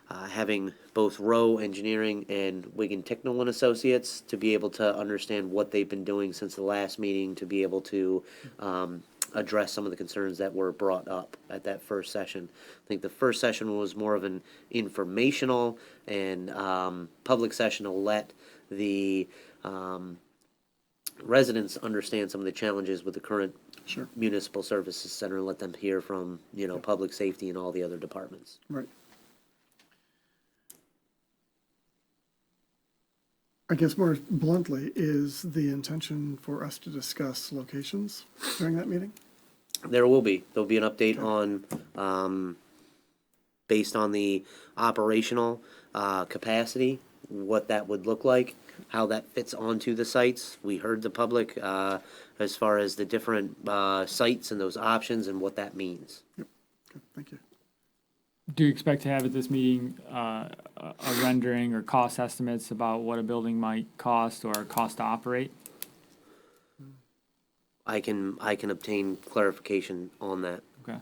having both Rowe Engineering and Wigan Ticknell and Associates to be able to understand what they've been doing since the last meeting, to be able to, address some of the concerns that were brought up at that first session. I think the first session was more of an informational and, public session to let the residents understand some of the challenges with the current Sure. municipal services center, and let them hear from, public safety and all the other departments. Right. I guess more bluntly, is the intention for us to discuss locations during that meeting? There'll be an update on, based on the operational capacity, what that would look like, how that fits onto the sites. We heard the public as far as the different sites and those options and what that means. Okay, thank you. Do you expect to have at this meeting a rendering or cost estimates about what a building might cost or cost to operate? I can obtain clarification on that. Okay.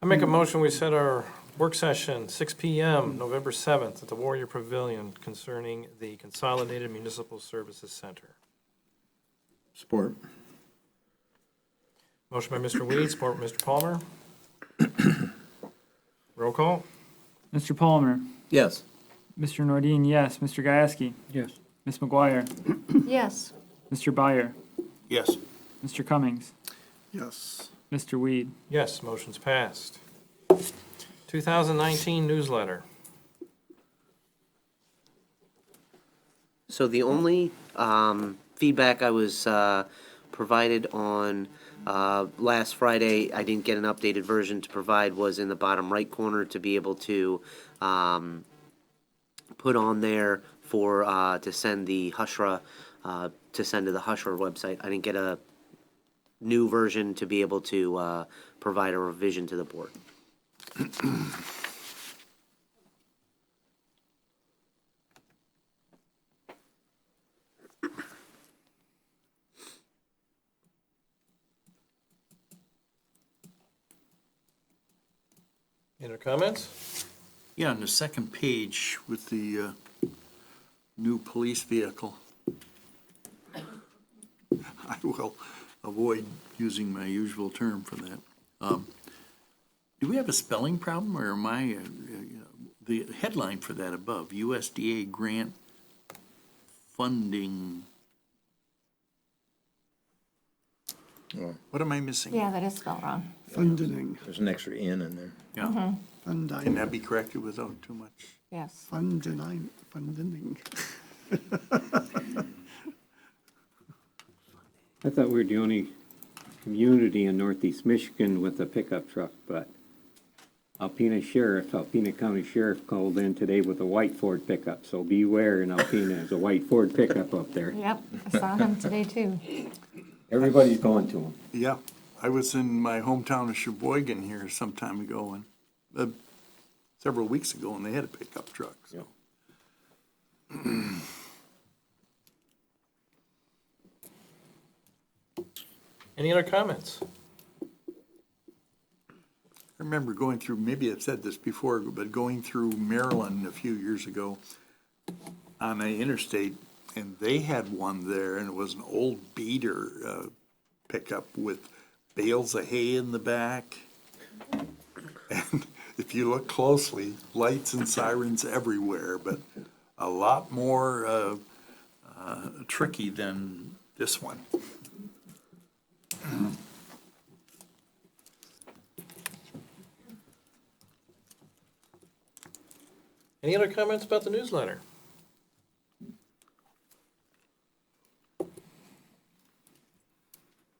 I make a motion, we set our work session, 6 PM, November 7th, at the Warrior Pavilion concerning the Consolidated Municipal Services Center. Support. Motion by Mr. Weed, support by Mr. Palmer. Roll call? Mr. Palmer, Yes. Mr. Nordine, yes. Mr. Gieske, Yes. Ms. McGuire, Yes. Mr. Byer, Yes. Mr. Cummings, Yes. Mr. Weed. Yes, motion's passed. 2019 newsletter. So the only feedback I was provided on last Friday, I didn't get an updated version to provide, was in the bottom right corner to be able to put on there for to send the Hushra to send to the Hushra website. I didn't get a new version to be able to provide a revision to the board. Any other comments? Yeah, on the second page with the new police vehicle. I will avoid using my usual term for that. Do we have a spelling problem, or am I, the headline for that above, USDA grant funding? What am I missing? Yeah, that is spelled wrong. Funding. There's an extra "in" in there. Yeah. Can Funding. that be corrected without too much? Yes. Funding. I thought we were the only community in northeast Michigan with a pickup truck, but Alpena County Sheriff called in today with a white Ford pickup, so beware in Alpena, there's a white Ford pickup up there. Yep, I saw him today too. Everybody's going to them. Yeah, I was in my hometown of Sheboygan here some time ago, and several weeks ago, and they had a pickup truck, so. Any other comments? I remember going through, maybe I've said this before, but going through Maryland a few years ago on an interstate, and they had one there, and it was an old beater pickup with bales of hay in the back. And if you look closely, lights and sirens everywhere, but a lot more tricky than this one. Any other comments about the newsletter?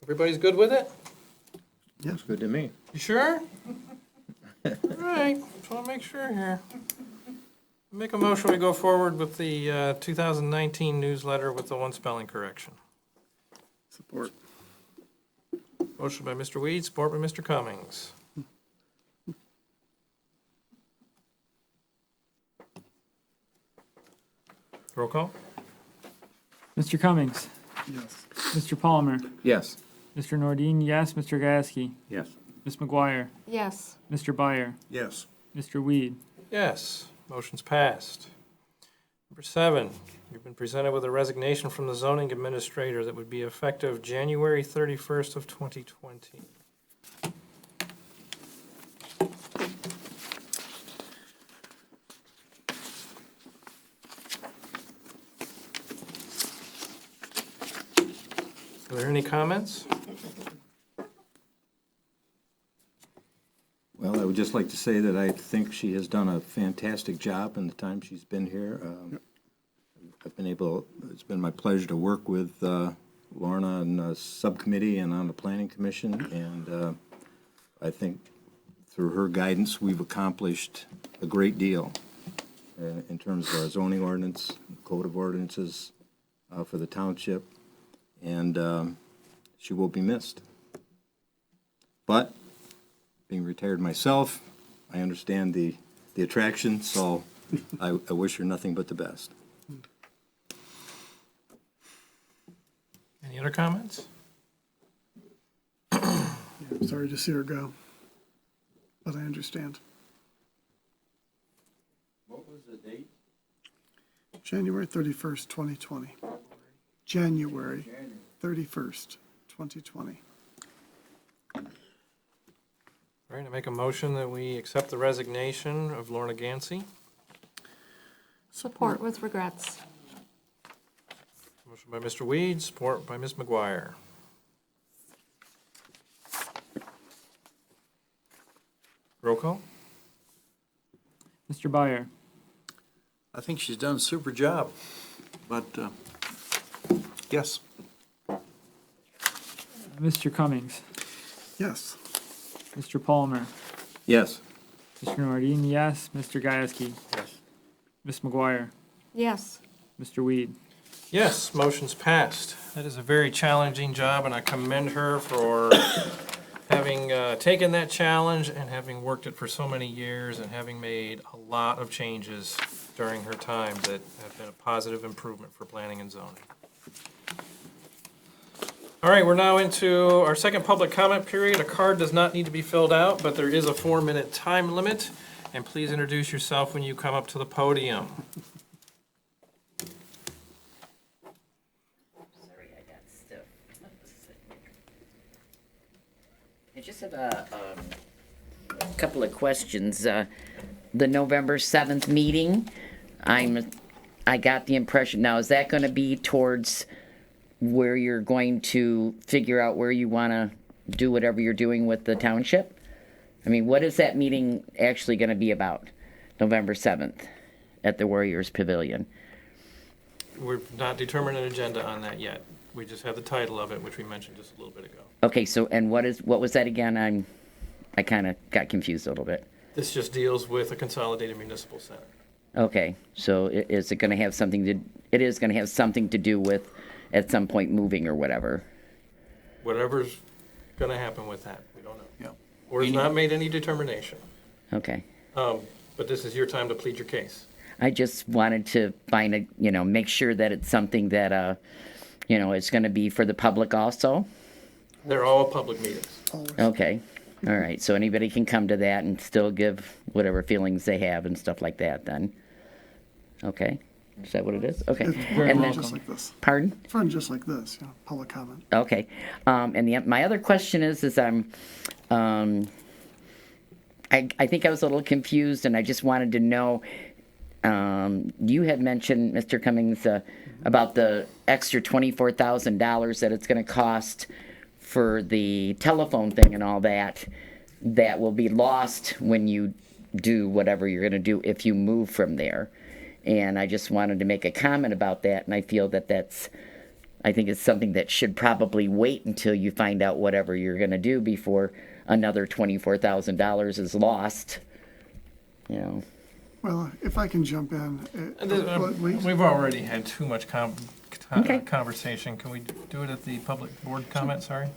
Everybody's good with it? Yes, good to me. You sure? All right, just want to make sure here. Make a motion, we go forward with the 2019 newsletter with the one spelling correction. Support. Motion by Mr. Weed, support by Mr. Cummings. Roll call? Mr. Cummings, Yes. Mr. Palmer, Yes. Mr. Nordine, yes. Mr. Gasky, Yes. Ms. McGuire, Yes. Mr. Byer, Yes. Mr. Weed. Yes, motion's passed. Number 7, you've been presented with a resignation from the zoning administrator that would be effective January 31st of 2020. Are there any comments? Well, I would just like to say that I think she has done a fantastic job in the time she's been here. It's been my pleasure to work with Lorna on the subcommittee and on the planning commission, and I think through her guidance, we've accomplished a great deal in terms of our zoning ordinance, code of ordinances for the township, and she will be missed. But being retired myself, I understand the attraction, so I wish her nothing but the best. Any other comments? Yeah, I'm sorry to see her go, but I understand. What was the date? January 31st, 2020. January 31st, 2020. All right, I make a motion that we accept the resignation of Lorna Gansey. Support with regrets. Motion by Mr. Weed, support by Ms. McGuire. Roll call? Mr. Byer, I think she's done a super job, but, yes. Mr. Cummings, Yes. Mr. Palmer, Yes. Mr. Nordine, yes. Mr. Gasky, Yes. Ms. McGuire, Yes. Mr. Weed. Yes, motion's passed. That is a very challenging job, and I commend her for having taken that challenge and having worked it for so many years and having made a lot of changes during her time that have been a positive improvement for planning and zoning. All right, we're now into our second public comment period. A card does not need to be filled out, but there is a 4-minute time limit. And please introduce yourself when you come up to the podium. Sorry, I got stuff. I just have a couple of questions. The November 7th meeting, I got the impression, now is that going to be towards where you're going to figure out where you want to do whatever you're doing with the township? I mean, what is that meeting actually going to be about, November 7th, at the Warriors Pavilion? We've not determined an agenda on that yet. We just have the title of it, which we mentioned just a little bit ago. Okay, so, and what was that again? I kind of got confused a little bit. This just deals with a consolidated municipal center. Okay, so is it going to have something to, it is going to have something to do with, at some point, moving or whatever? Whatever's gonna happen with that, we don't know. Yeah. Or has not made any determination. Okay. But this is your time to plead your case. I just wanted to find a, make sure that it's something that, it's going to be for the public also? They're all public meetings. Okay, all right, so anybody can come to that and still give whatever feelings they have and stuff like that then? Okay, is that what it is? Okay. It's very And well then, just like this. pardon? Fun just like this, public comment. Okay, and my other question is I think I was a little confused, and I just wanted to know, you had mentioned, Mr. Cummings, about the extra $24,000 that it's going to cost for the telephone thing and all that, that will be lost when you do whatever you're going to do if you move from there. And I just wanted to make a comment about that, and I feel that I think it's something that should probably wait until you find out whatever you're going to do before another $24,000 is lost. You know. Well, if I can jump in, please. We've already had too much Okay. conversation. Can we do it at the public board comment? Sorry.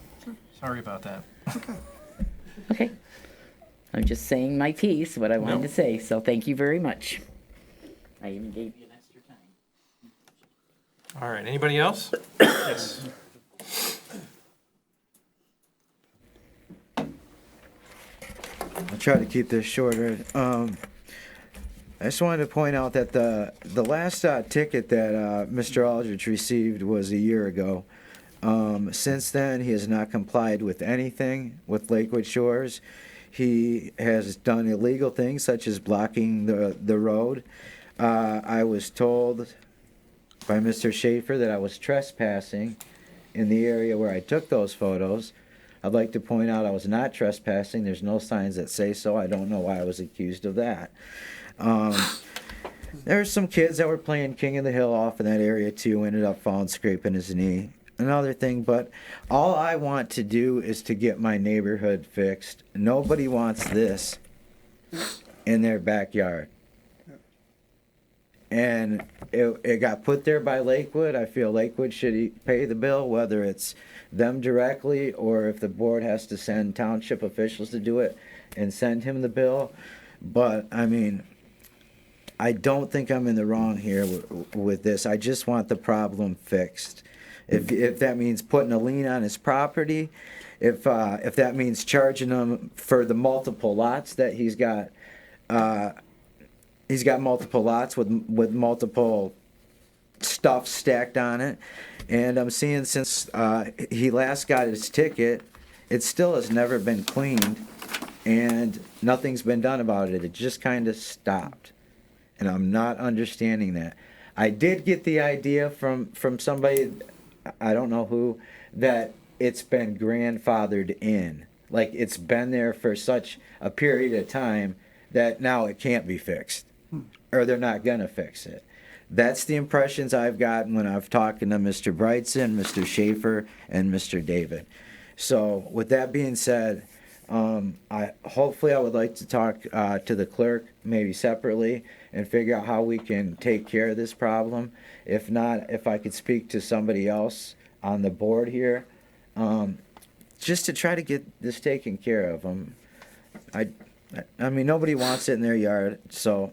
Sorry about that. Okay. I'm just saying my piece, what I wanted to say. So thank you very much. I even gave you an extra time. All right, anybody else? Yes. I'll try to keep this shorter. I just wanted to point out that the last ticket that Mr. Aldrich received was a year ago. Since then, he has not complied with anything with Lakewood Shores. He has done illegal things such as blocking the road. I was told by Mr. Schaefer that I was trespassing in the area where I took those photos. I'd like to point out I was not trespassing. There's no signs that say so. I don't know why I was accused of that. There's some kids that were playing King of the Hill off in that area too, ended up falling, scraping his knee. Another thing, but all I want to do is to get my neighborhood fixed. Nobody wants this in their backyard. And it got put there by Lakewood. I feel Lakewood should pay the bill, whether it's them directly or if the board has to send township officials to do it and send him the bill. But, I mean, I don't think I'm in the wrong here with this. I just want the problem fixed. If that means putting a lien on his property, if that means charging him for the multiple lots that he's got multiple lots with multiple stuff stacked on it. And I'm seeing since he last got his ticket, it still has never been cleaned, and nothing's been done about it. It just kind of stopped, and I'm not understanding that. I did get the idea from somebody, I don't know who, that it's been grandfathered in. Like it's been there for such a period of time that now it can't be fixed, or they're not gonna fix it. That's the impressions I've gotten when I've talked to Mr. Brightson, Mr. Schaefer, and Mr. David. So with that being said, hopefully I would like to talk to the clerk maybe separately and figure out how we can take care of this problem. If not, if I could speak to somebody else on the board here, just to try to get this taken care of. I mean, nobody wants it in their yard, so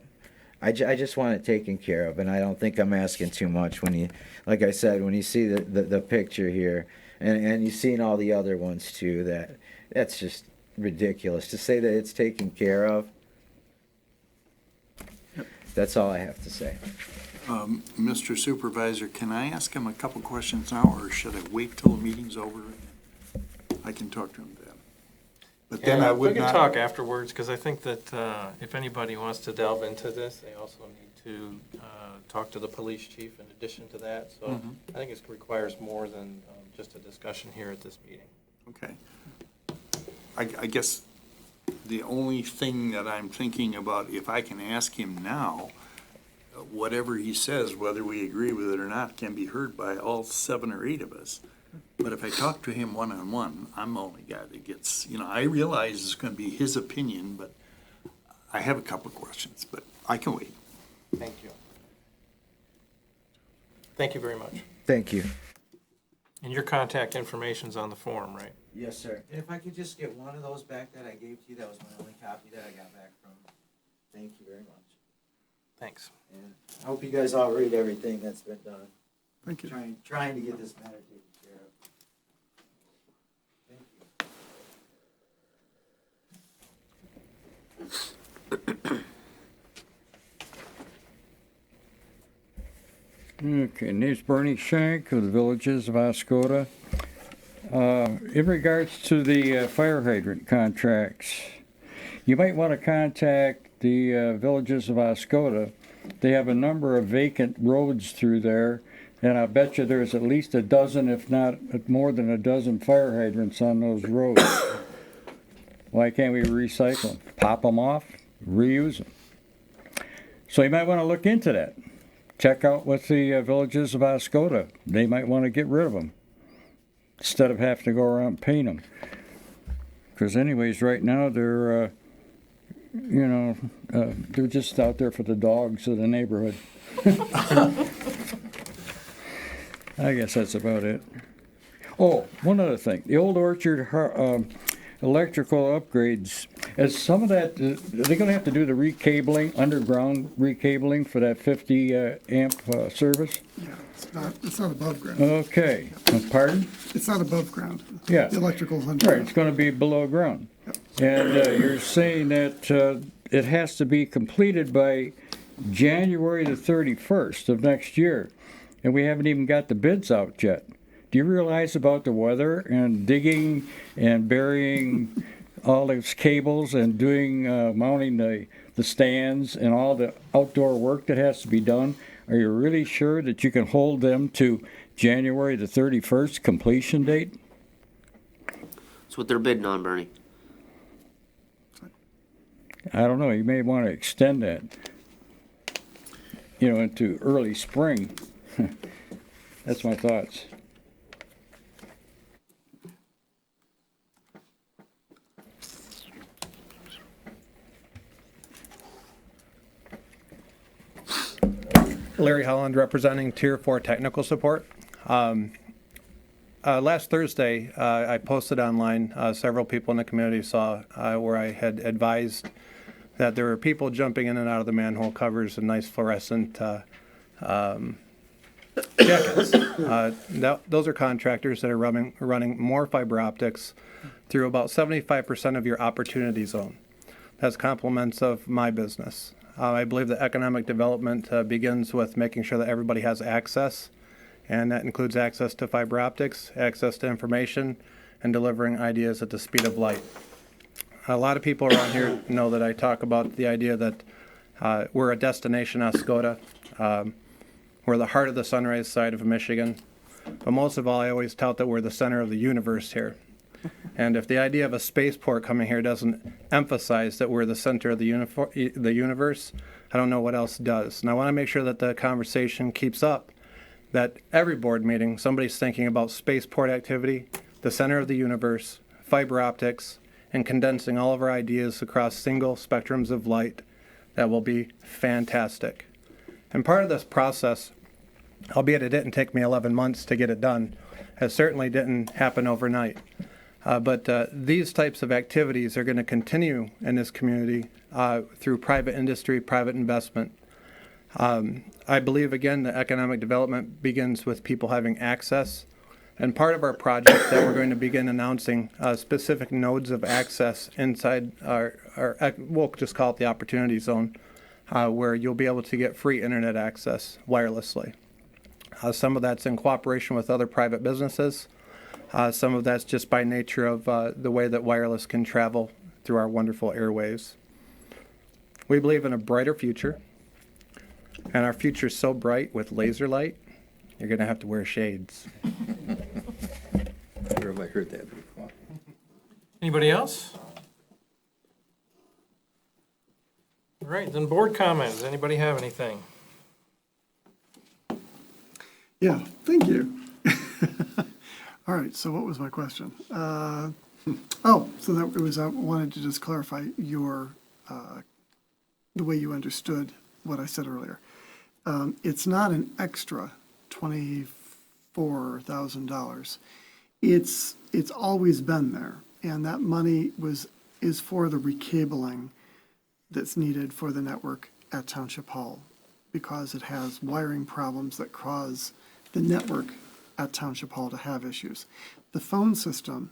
I just want it taken care of, and I don't think I'm asking too much when you, like I said, when you see the picture here, and you've seen all the other ones too, that's just ridiculous. To say that it's taken care of, that's all I have to say. Mr. Supervisor, can I ask him a couple questions now, or should I wait till the meeting's over? I can talk to him then. But then I would We can not. talk afterwards, because I think that if anybody wants to delve into this, they also need to talk to the police chief in addition to that. So I think it requires more than just a discussion here at this meeting. Okay. I guess the only thing that I'm thinking about, if I can ask him now, whatever he says, whether we agree with it or not, can be heard by all 7 or 8 of us. But if I talk to him one-on-one, I'm the only guy that gets, I realize it's going to be his opinion, but I have a couple of questions, but I can wait. Thank you. Thank you very much. Thank you. And your contact information's on the form, right? Yes, sir. And if I could just get one of those back that I gave to you, that was my only copy that I got back from. Thank you very much. Thanks. And I hope you guys all read everything that's been done. Thank you. Trying to get this matter taken care of. Thank you. Okay, name's Bernie Shank of the Villages of Oscoda. In regards to the fire hydrant contracts, you might want to contact the Villages of Oscoda. They have a number of vacant roads through there, and I bet you there's at least a dozen, if not more than a dozen fire hydrants on those roads. Why can't we recycle them? Pop them off, reuse them. So you might want to look into that. Check out what the villages of Oscoda, they might want to get rid of them instead of having to go around and paint them. Because anyways, right now they're, they're just out there for the dogs of the neighborhood. I guess that's about it. Oh, one other thing. The old Orchard electrical upgrades, as some of that, they're going to have to do the recabling, underground recabling for that 50 amp service? Yeah, it's not above ground. Okay. Pardon? It's not above ground. Yeah. The electrical's Right, underground. it's going to be below ground. And you're saying that it has to be completed by January the 31st of next year, and we haven't even got the bids out yet. Do you realize about the weather and digging and burying all those cables and doing mounting the stands and all the outdoor work that has to be done? Are you really sure that you can hold them to January the 31st completion date? That's what they're bidding on, Bernie. I don't know. You may want to extend that, into early spring. That's my thoughts. Larry Holland representing Tier 4 Technical Support. Last Thursday, I posted online, several people in the community saw where I had advised that there were people jumping in and out of the manhole covers and nice fluorescent jackets. Those are contractors that are running more fiber optics through about 75% of your opportunity zone. That's compliments of my business. I believe that economic development begins with making sure that everybody has access, and that includes access to fiber optics, access to information, and delivering ideas at the speed of light. A lot of people around here know that I talk about the idea that we're a destination Oscoda. We're the heart of the sunrise side of Michigan. But most of all, I always tout that we're the center of the universe here. And if the idea of a spaceport coming here doesn't emphasize that we're the center of the universe, I don't know what else does. And I want to make sure that the conversation keeps up, that every board meeting, somebody's thinking about spaceport activity, the center of the universe, fiber optics, and condensing all of our ideas across single spectrums of light. That will be fantastic. And part of this process, albeit it didn't take me 11 months to get it done, it certainly didn't happen overnight. But these types of activities are going to continue in this community through private industry, private investment. I believe, again, that economic development begins with people having access. And part of our project that we're going to begin announcing specific nodes of access inside we'll just call it the Opportunity Zone, where you'll be able to get free internet access wirelessly. Some of that's in cooperation with other private businesses. Some of that's just by nature of the way that wireless can travel through our wonderful airwaves. We believe in a brighter future, and our future is so bright with laser light, you're going to have to wear shades. Where have I heard that before? Anybody else? All right, then board comments. Anybody have anything? Yeah, thank you. All right, so what was my question? So that it was, I wanted to just clarify your, the way you understood what I said earlier. It's not an extra $24,000. It's always been there, and that money is for the recabling that's needed for the network at Township Hall, because it has wiring problems that cause the network at Township Hall to have issues. The phone system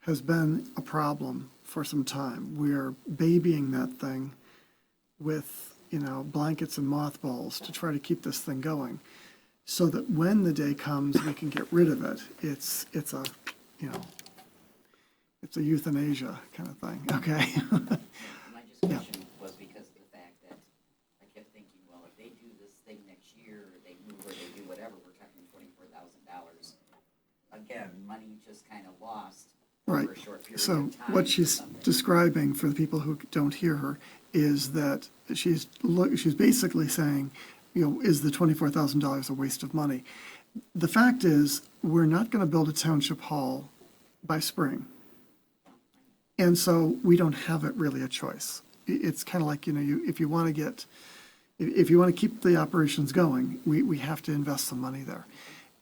has been a problem for some time. We're babying that thing with, blankets and mothballs to try to keep this thing going, so that when the day comes, we can get rid of it. It's a euthanasia kind of thing, okay? My discussion was because of the fact that I kept thinking, well, if they do this thing next year, or they move, or they do whatever, we're talking $24,000. Again, money just kind of lost Right. over a short period So of time. what she's describing for the people who don't hear her is that she's basically saying, is the $24,000 a waste of money? The fact is, we're not going to build a township hall by spring. And so we don't have it really a choice. It's kind of like, if you want to keep the operations going, we have to invest some money there.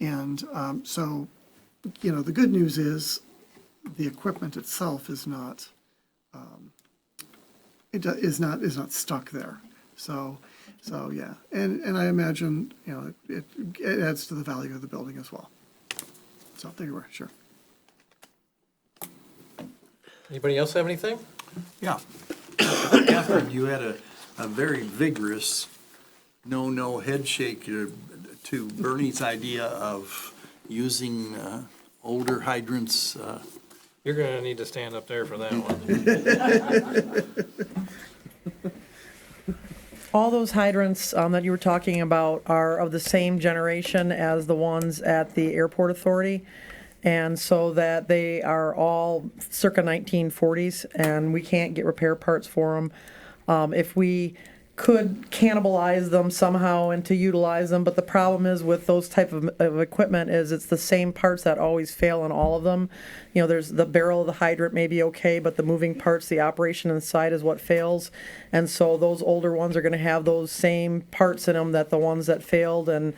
And so, the good news is the equipment itself is not, is not stuck there. So yeah. And I imagine, it adds to the value of the building as well. So there you were, sure. Anybody else have anything? Yeah. Catherine, you had a very vigorous no head shake to Bernie's idea of using older hydrants. You're gonna need to stand up there for that one. All those hydrants that you were talking about are of the same generation as the ones at the airport authority. And so that they are all circa 1940s, and we can't get repair parts for them. If we could cannibalize them somehow and to utilize them, but the problem is with those type of equipment is it's the same parts that always fail in all of them. There's the barrel of the hydrant may be okay, but the moving parts, the operation inside is what fails. And so those older ones are going to have those same parts in them that the ones that failed, and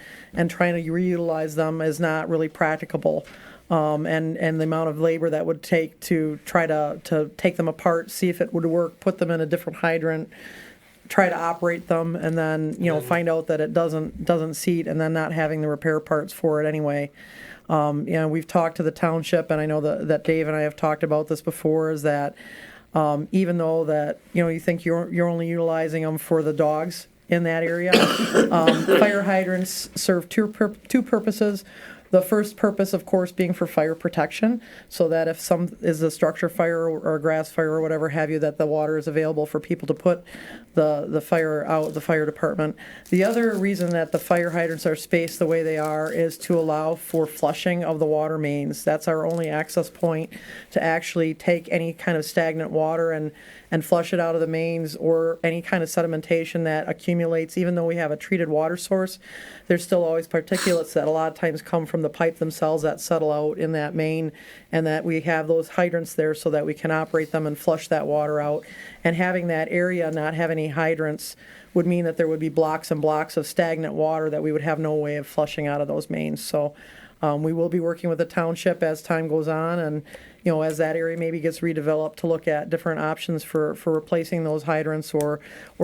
trying to reutilize them is not really practicable. And the amount of labor that would take to try to take them apart, see if it would work, put them in a different hydrant, try to operate them, and then find out that it doesn't seat, and then not having the repair parts for it anyway. We've talked to the township, and I know that Dave and I have talked about this before. Is that even though that you think you're only utilizing them for the dogs in that area, fire hydrants serve two purposes. The first purpose, of course, being for fire protection, so that if some is a structure fire or a grass fire or whatever have you, that the water is available for people to put the fire out, the fire department. The other reason that the fire hydrants are spaced the way they are is to allow for flushing of the water mains. That's our only access point to actually take any kind of stagnant water and flush it out of the mains, or any kind of sedimentation that accumulates. Even though we have a treated water source, there's still always particulates that a lot of times come from the pipe themselves that settle out in that main, and that we have those hydrants there so that we can operate them and flush that water out. And having that area not have any hydrants would mean that there would be blocks and blocks of stagnant water that we would have no way of flushing out of those mains. So we will be working with the township as time goes on, and as that area maybe gets redeveloped, to look at different options for replacing those hydrants or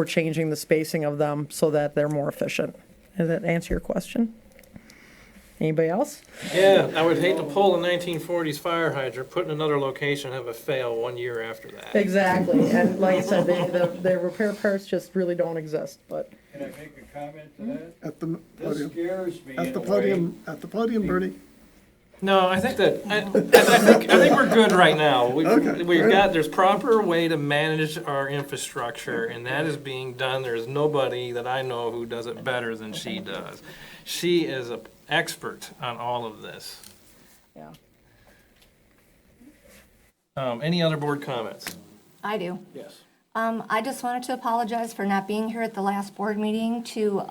changing the spacing of them so that they're more efficient. Does that answer your question? Anybody else? Yeah, I would hate to pull a 1940s fire hydrant, put in another location, have it fail 1 year after that. Exactly, and like I said, the repair parts just really don't exist, but. Can I make a comment to that? At the This podium, scares me at in the a way. podium, at the podium, Bernie. No, I think that, I think we're good right now. There's proper way to manage our infrastructure, and that is being done. There's nobody that I know who does it better than she does. She is an expert on all of this. Yeah. Any other board comments? I do. Yes. I just wanted to apologize for not being here at the last board meeting to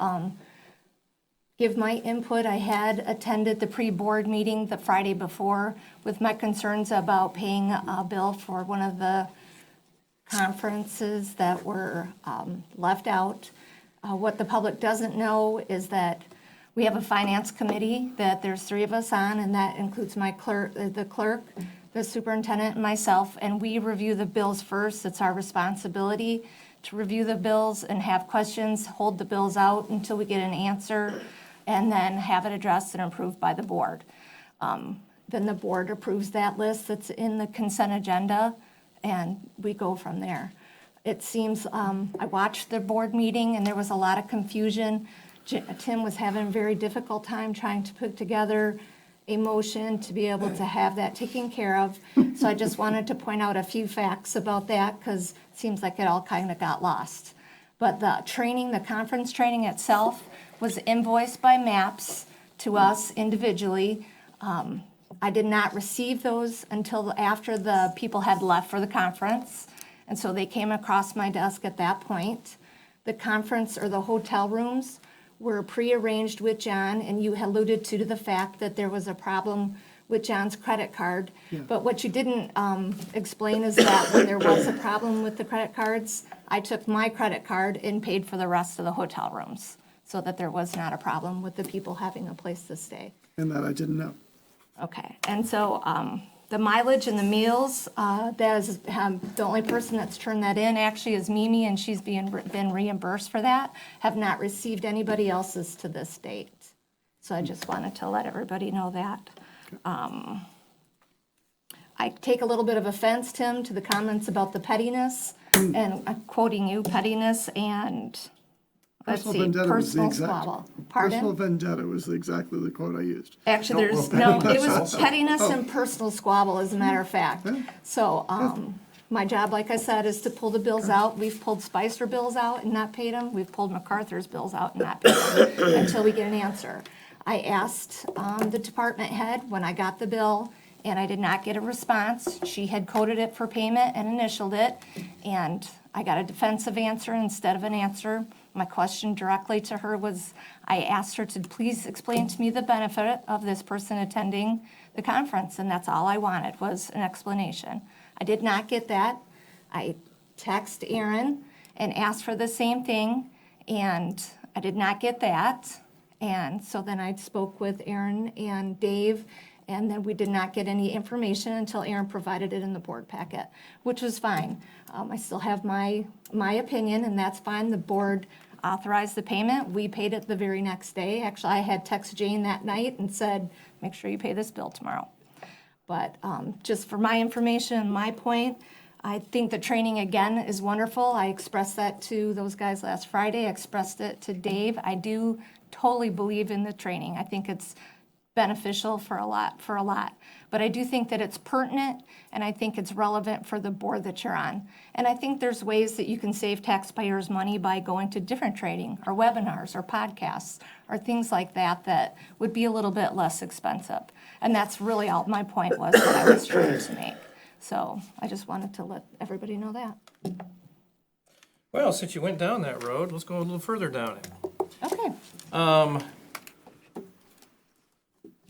give my input. I had attended the pre-board meeting the Friday before with my concerns about paying a bill for one of the conferences that were left out. What the public doesn't know is that we have a finance committee that there's 3 of us on, and that includes my clerk, the superintendent, and myself, and we review the bills first. It's our responsibility to review the bills and have questions, hold the bills out until we get an answer, and then have it addressed and approved by the board. Then the board approves that list that's in the consent agenda, and we go from there. It seems, I watched the board meeting, and there was a lot of confusion. Tim was having a very difficult time trying to put together a motion to be able to have that taken care of. So I just wanted to point out a few facts about that, because it seems like it all kind of got lost. But the training, the conference training itself was invoiced by MAPS to us individually. I did not receive those until after the people had left for the conference, and so they came across my desk at that point. The conference or the hotel rooms were prearranged with John, and you alluded to the fact that there was a problem with John's credit card. But what you didn't explain is that when there was a problem with the credit cards, I took my credit card and paid for the rest of the hotel rooms, so that there was not a problem with the people having a place to stay. And that I didn't know. Okay, and so the mileage and the meals, that is, the only person that's turned that in actually is Mimi, and she's been reimbursed for that. Have not received anybody else's to this date. So I just wanted to let everybody know that. I take a little bit of offense, Tim, to the comments about the pettiness, and I'm quoting you, pettiness and, let's Personal see, vendetta was the personal exact. squabble. Personal Pardon? vendetta was exactly the quote I used. Actually, there's, no, it was pettiness and personal squabble, as a matter of fact. So, my job, like I said, is to pull the bills out. We've pulled Spicer bills out and not paid them. We've pulled MacArthur's bills out and not paid them until we get an answer. I asked the department head when I got the bill, and I did not get a response. She had coded it for payment and initialed it, and I got a defensive answer instead of an answer. My question directly to her was, I asked her to please explain to me the benefit of this person attending the conference, and that's all I wanted, was an explanation. I did not get that. I texted Aaron and asked for the same thing, and I did not get that. And so then I spoke with Aaron and Dave, and then we did not get any information until Aaron provided it in the board packet, which was fine. I still have my opinion, and that's fine. The board authorized the payment. We paid it the very next day. Actually, I had texted Jane that night and said, make sure you pay this bill tomorrow. But just for my information, my point, I think the training, again, is wonderful. I expressed that to those guys last Friday. I expressed it to Dave. I do totally believe in the training. I think it's beneficial for a lot. But I do think that it's pertinent, and I think it's relevant for the board that you're on. And I think there's ways that you can save taxpayers money by going to different training or webinars or podcasts or things like that that would be a little bit less expensive. And that's really all my point was that I was trying to make. So I just wanted to let everybody know that. Well, since you went down that road, let's go a little further down it. Okay.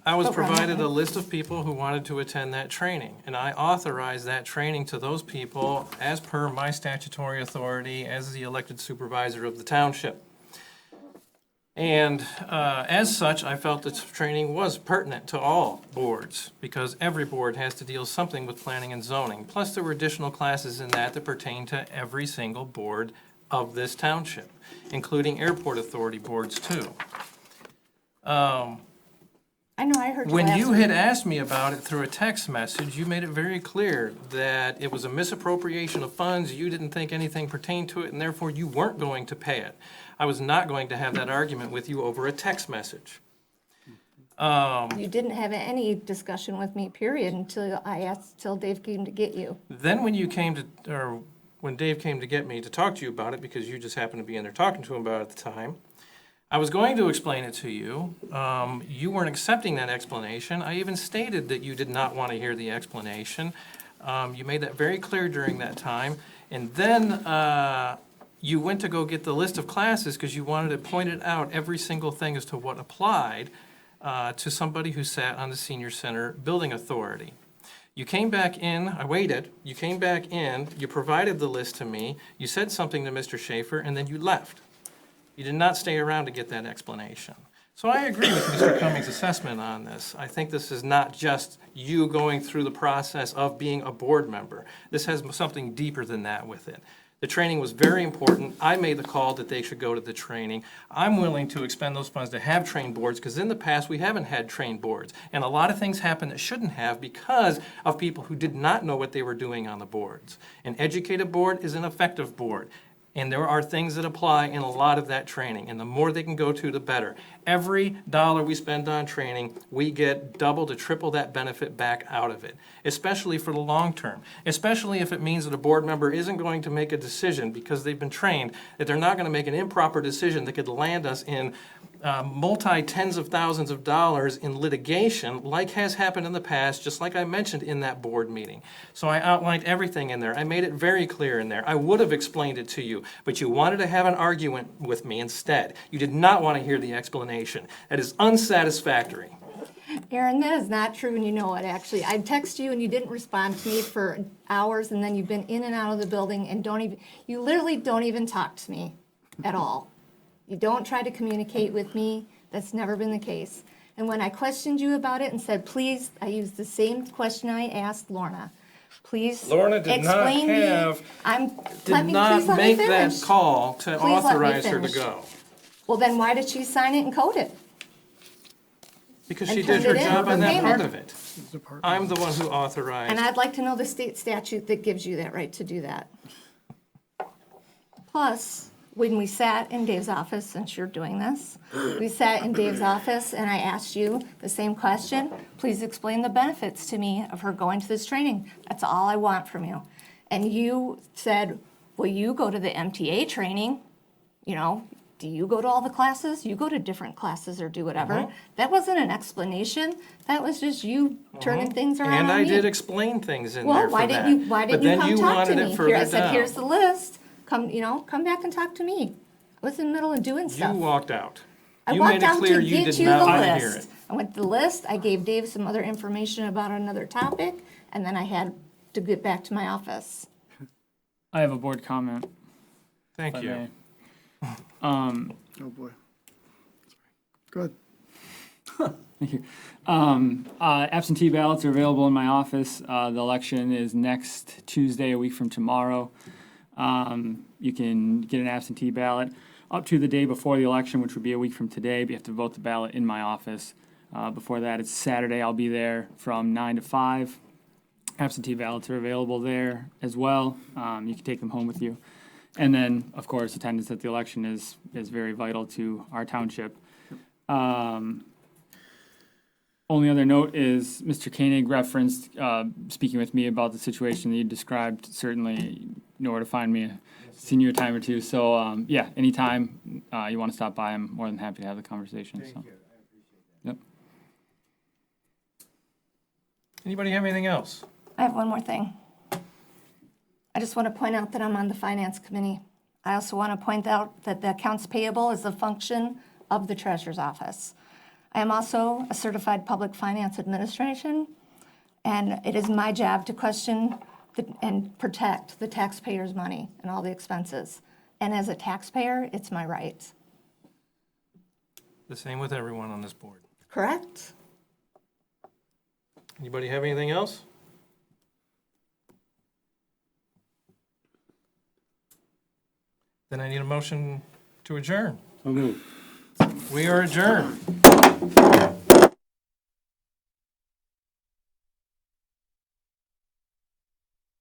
I was Okay. provided a list of people who wanted to attend that training, and I authorized that training to those people as per my statutory authority as the elected supervisor of the township. And as such, I felt that training was pertinent to all boards, because every board has to deal something with planning and zoning. Plus, there were additional classes in that pertain to every single board of this township, including airport authority boards too. I know, I heard you When last you week. had asked me about it through a text message, you made it very clear that it was a misappropriation of funds, you didn't think anything pertained to it, and therefore you weren't going to pay it. I was not going to have that argument with you over a text message. You didn't have any discussion with me, period, till Dave came to get you. Then when you came to, or when Dave came to get me to talk to you about it, because you just happened to be in there talking to him about it at the time, I was going to explain it to you. You weren't accepting that explanation. I even stated that you did not want to hear the explanation. You made that very clear during that time. And then you went to go get the list of classes because you wanted to point it out, every single thing as to what applied to somebody who sat on the senior center building authority. You came back in, I waited, you came back in, you provided the list to me, you said something to Mr. Schaefer, and then you left. You did not stay around to get that explanation. So I agree with Mr. Cummings' assessment on this. I think this is not just you going through the process of being a board member. This has something deeper than that with it. The training was very important. I made the call that they should go to the training. I'm willing to expend those funds to have trained boards, because in the past, we haven't had trained boards. And a lot of things happen that shouldn't have because of people who did not know what they were doing on the boards. An educated board is an effective board. And there are things that apply in a lot of that training, and the more they can go to, the better. Every dollar we spend on training, we get double to triple that benefit back out of it, especially for the long term, especially if it means that a board member isn't going to make a decision because they've been trained, that they're not going to make an improper decision that could land us in multi-tens of thousands of dollars in litigation, like has happened in the past, just like I mentioned in that board meeting. So I outlined everything in there. I made it very clear in there. I would have explained it to you, but you wanted to have an argument with me instead. You did not want to hear the explanation. That is unsatisfactory. Aaron, that is not true, and you know it, actually. I text you and you didn't respond to me for hours, and then you've been in and out of the building and you literally don't even talk to me at all. You don't try to communicate with me. That's never been the case. And when I questioned you about it and said, please, I used the same question I asked Lorna. Please Lorna did not explain have, Let me make that finish. call to Please let me authorize her to finish. go. Well, then why did she sign it and code it? Because And she did her turned it in job for on that payment. part of it. I'm the one who authorized. And I'd like to know the state statute that gives you that right to do that. Plus, when we sat in Dave's office, since you're doing this, we sat in Dave's office and I asked you the same question. Please explain the benefits to me of her going to this training. That's all I want from you. And you said, well, you go to the MTA training, you know, do you go to all the classes? You go to different classes or do whatever. That wasn't an explanation. That was just you turning things around And on I me. did explain things in Well, there for why that. didn't you, why But didn't you then come you talk to wanted me? it Here, further I said, down. here's the list. Come, you know, come back and talk to me. I was in the middle of doing You stuff. walked out. I You walked made it out clear to you get did you not the want to hear list. it. I went to the list, I gave Dave some other information about another topic, and then I had to get back to my office. I have a board comment. Thank if I you. may. Oh, boy. Go ahead. Thank you. Absentee ballots are available in my office. The election is next Tuesday, a week from tomorrow. You can get an absentee ballot up to the day before the election, which would be a week from today, but you have to vote the ballot in my office. Before that, it's Saturday. I'll be there from 9 to 5. Absentee ballots are available there as well. You can take them home with you. And then, of course, attendance at the election is very vital to our township. Only other note is Mr. Koenig referenced speaking with me about the situation that you described. Certainly, you know where to find me. Seen you a time or two. So, yeah, anytime you want to stop by, I'm more than happy to have the conversation. Thank you. I appreciate that. Yep. Anybody have anything else? I have one more thing. I just want to point out that I'm on the Finance Committee. I also want to point out that the accounts payable is a function of the Treasurer's Office. I am also a certified public finance administration, and it is my job to question and protect the taxpayers' money and all the expenses. And as a taxpayer, it's my right. The same with everyone on this board. Correct? Anybody have anything else? Then I need a motion to adjourn. So moved. We are adjourned.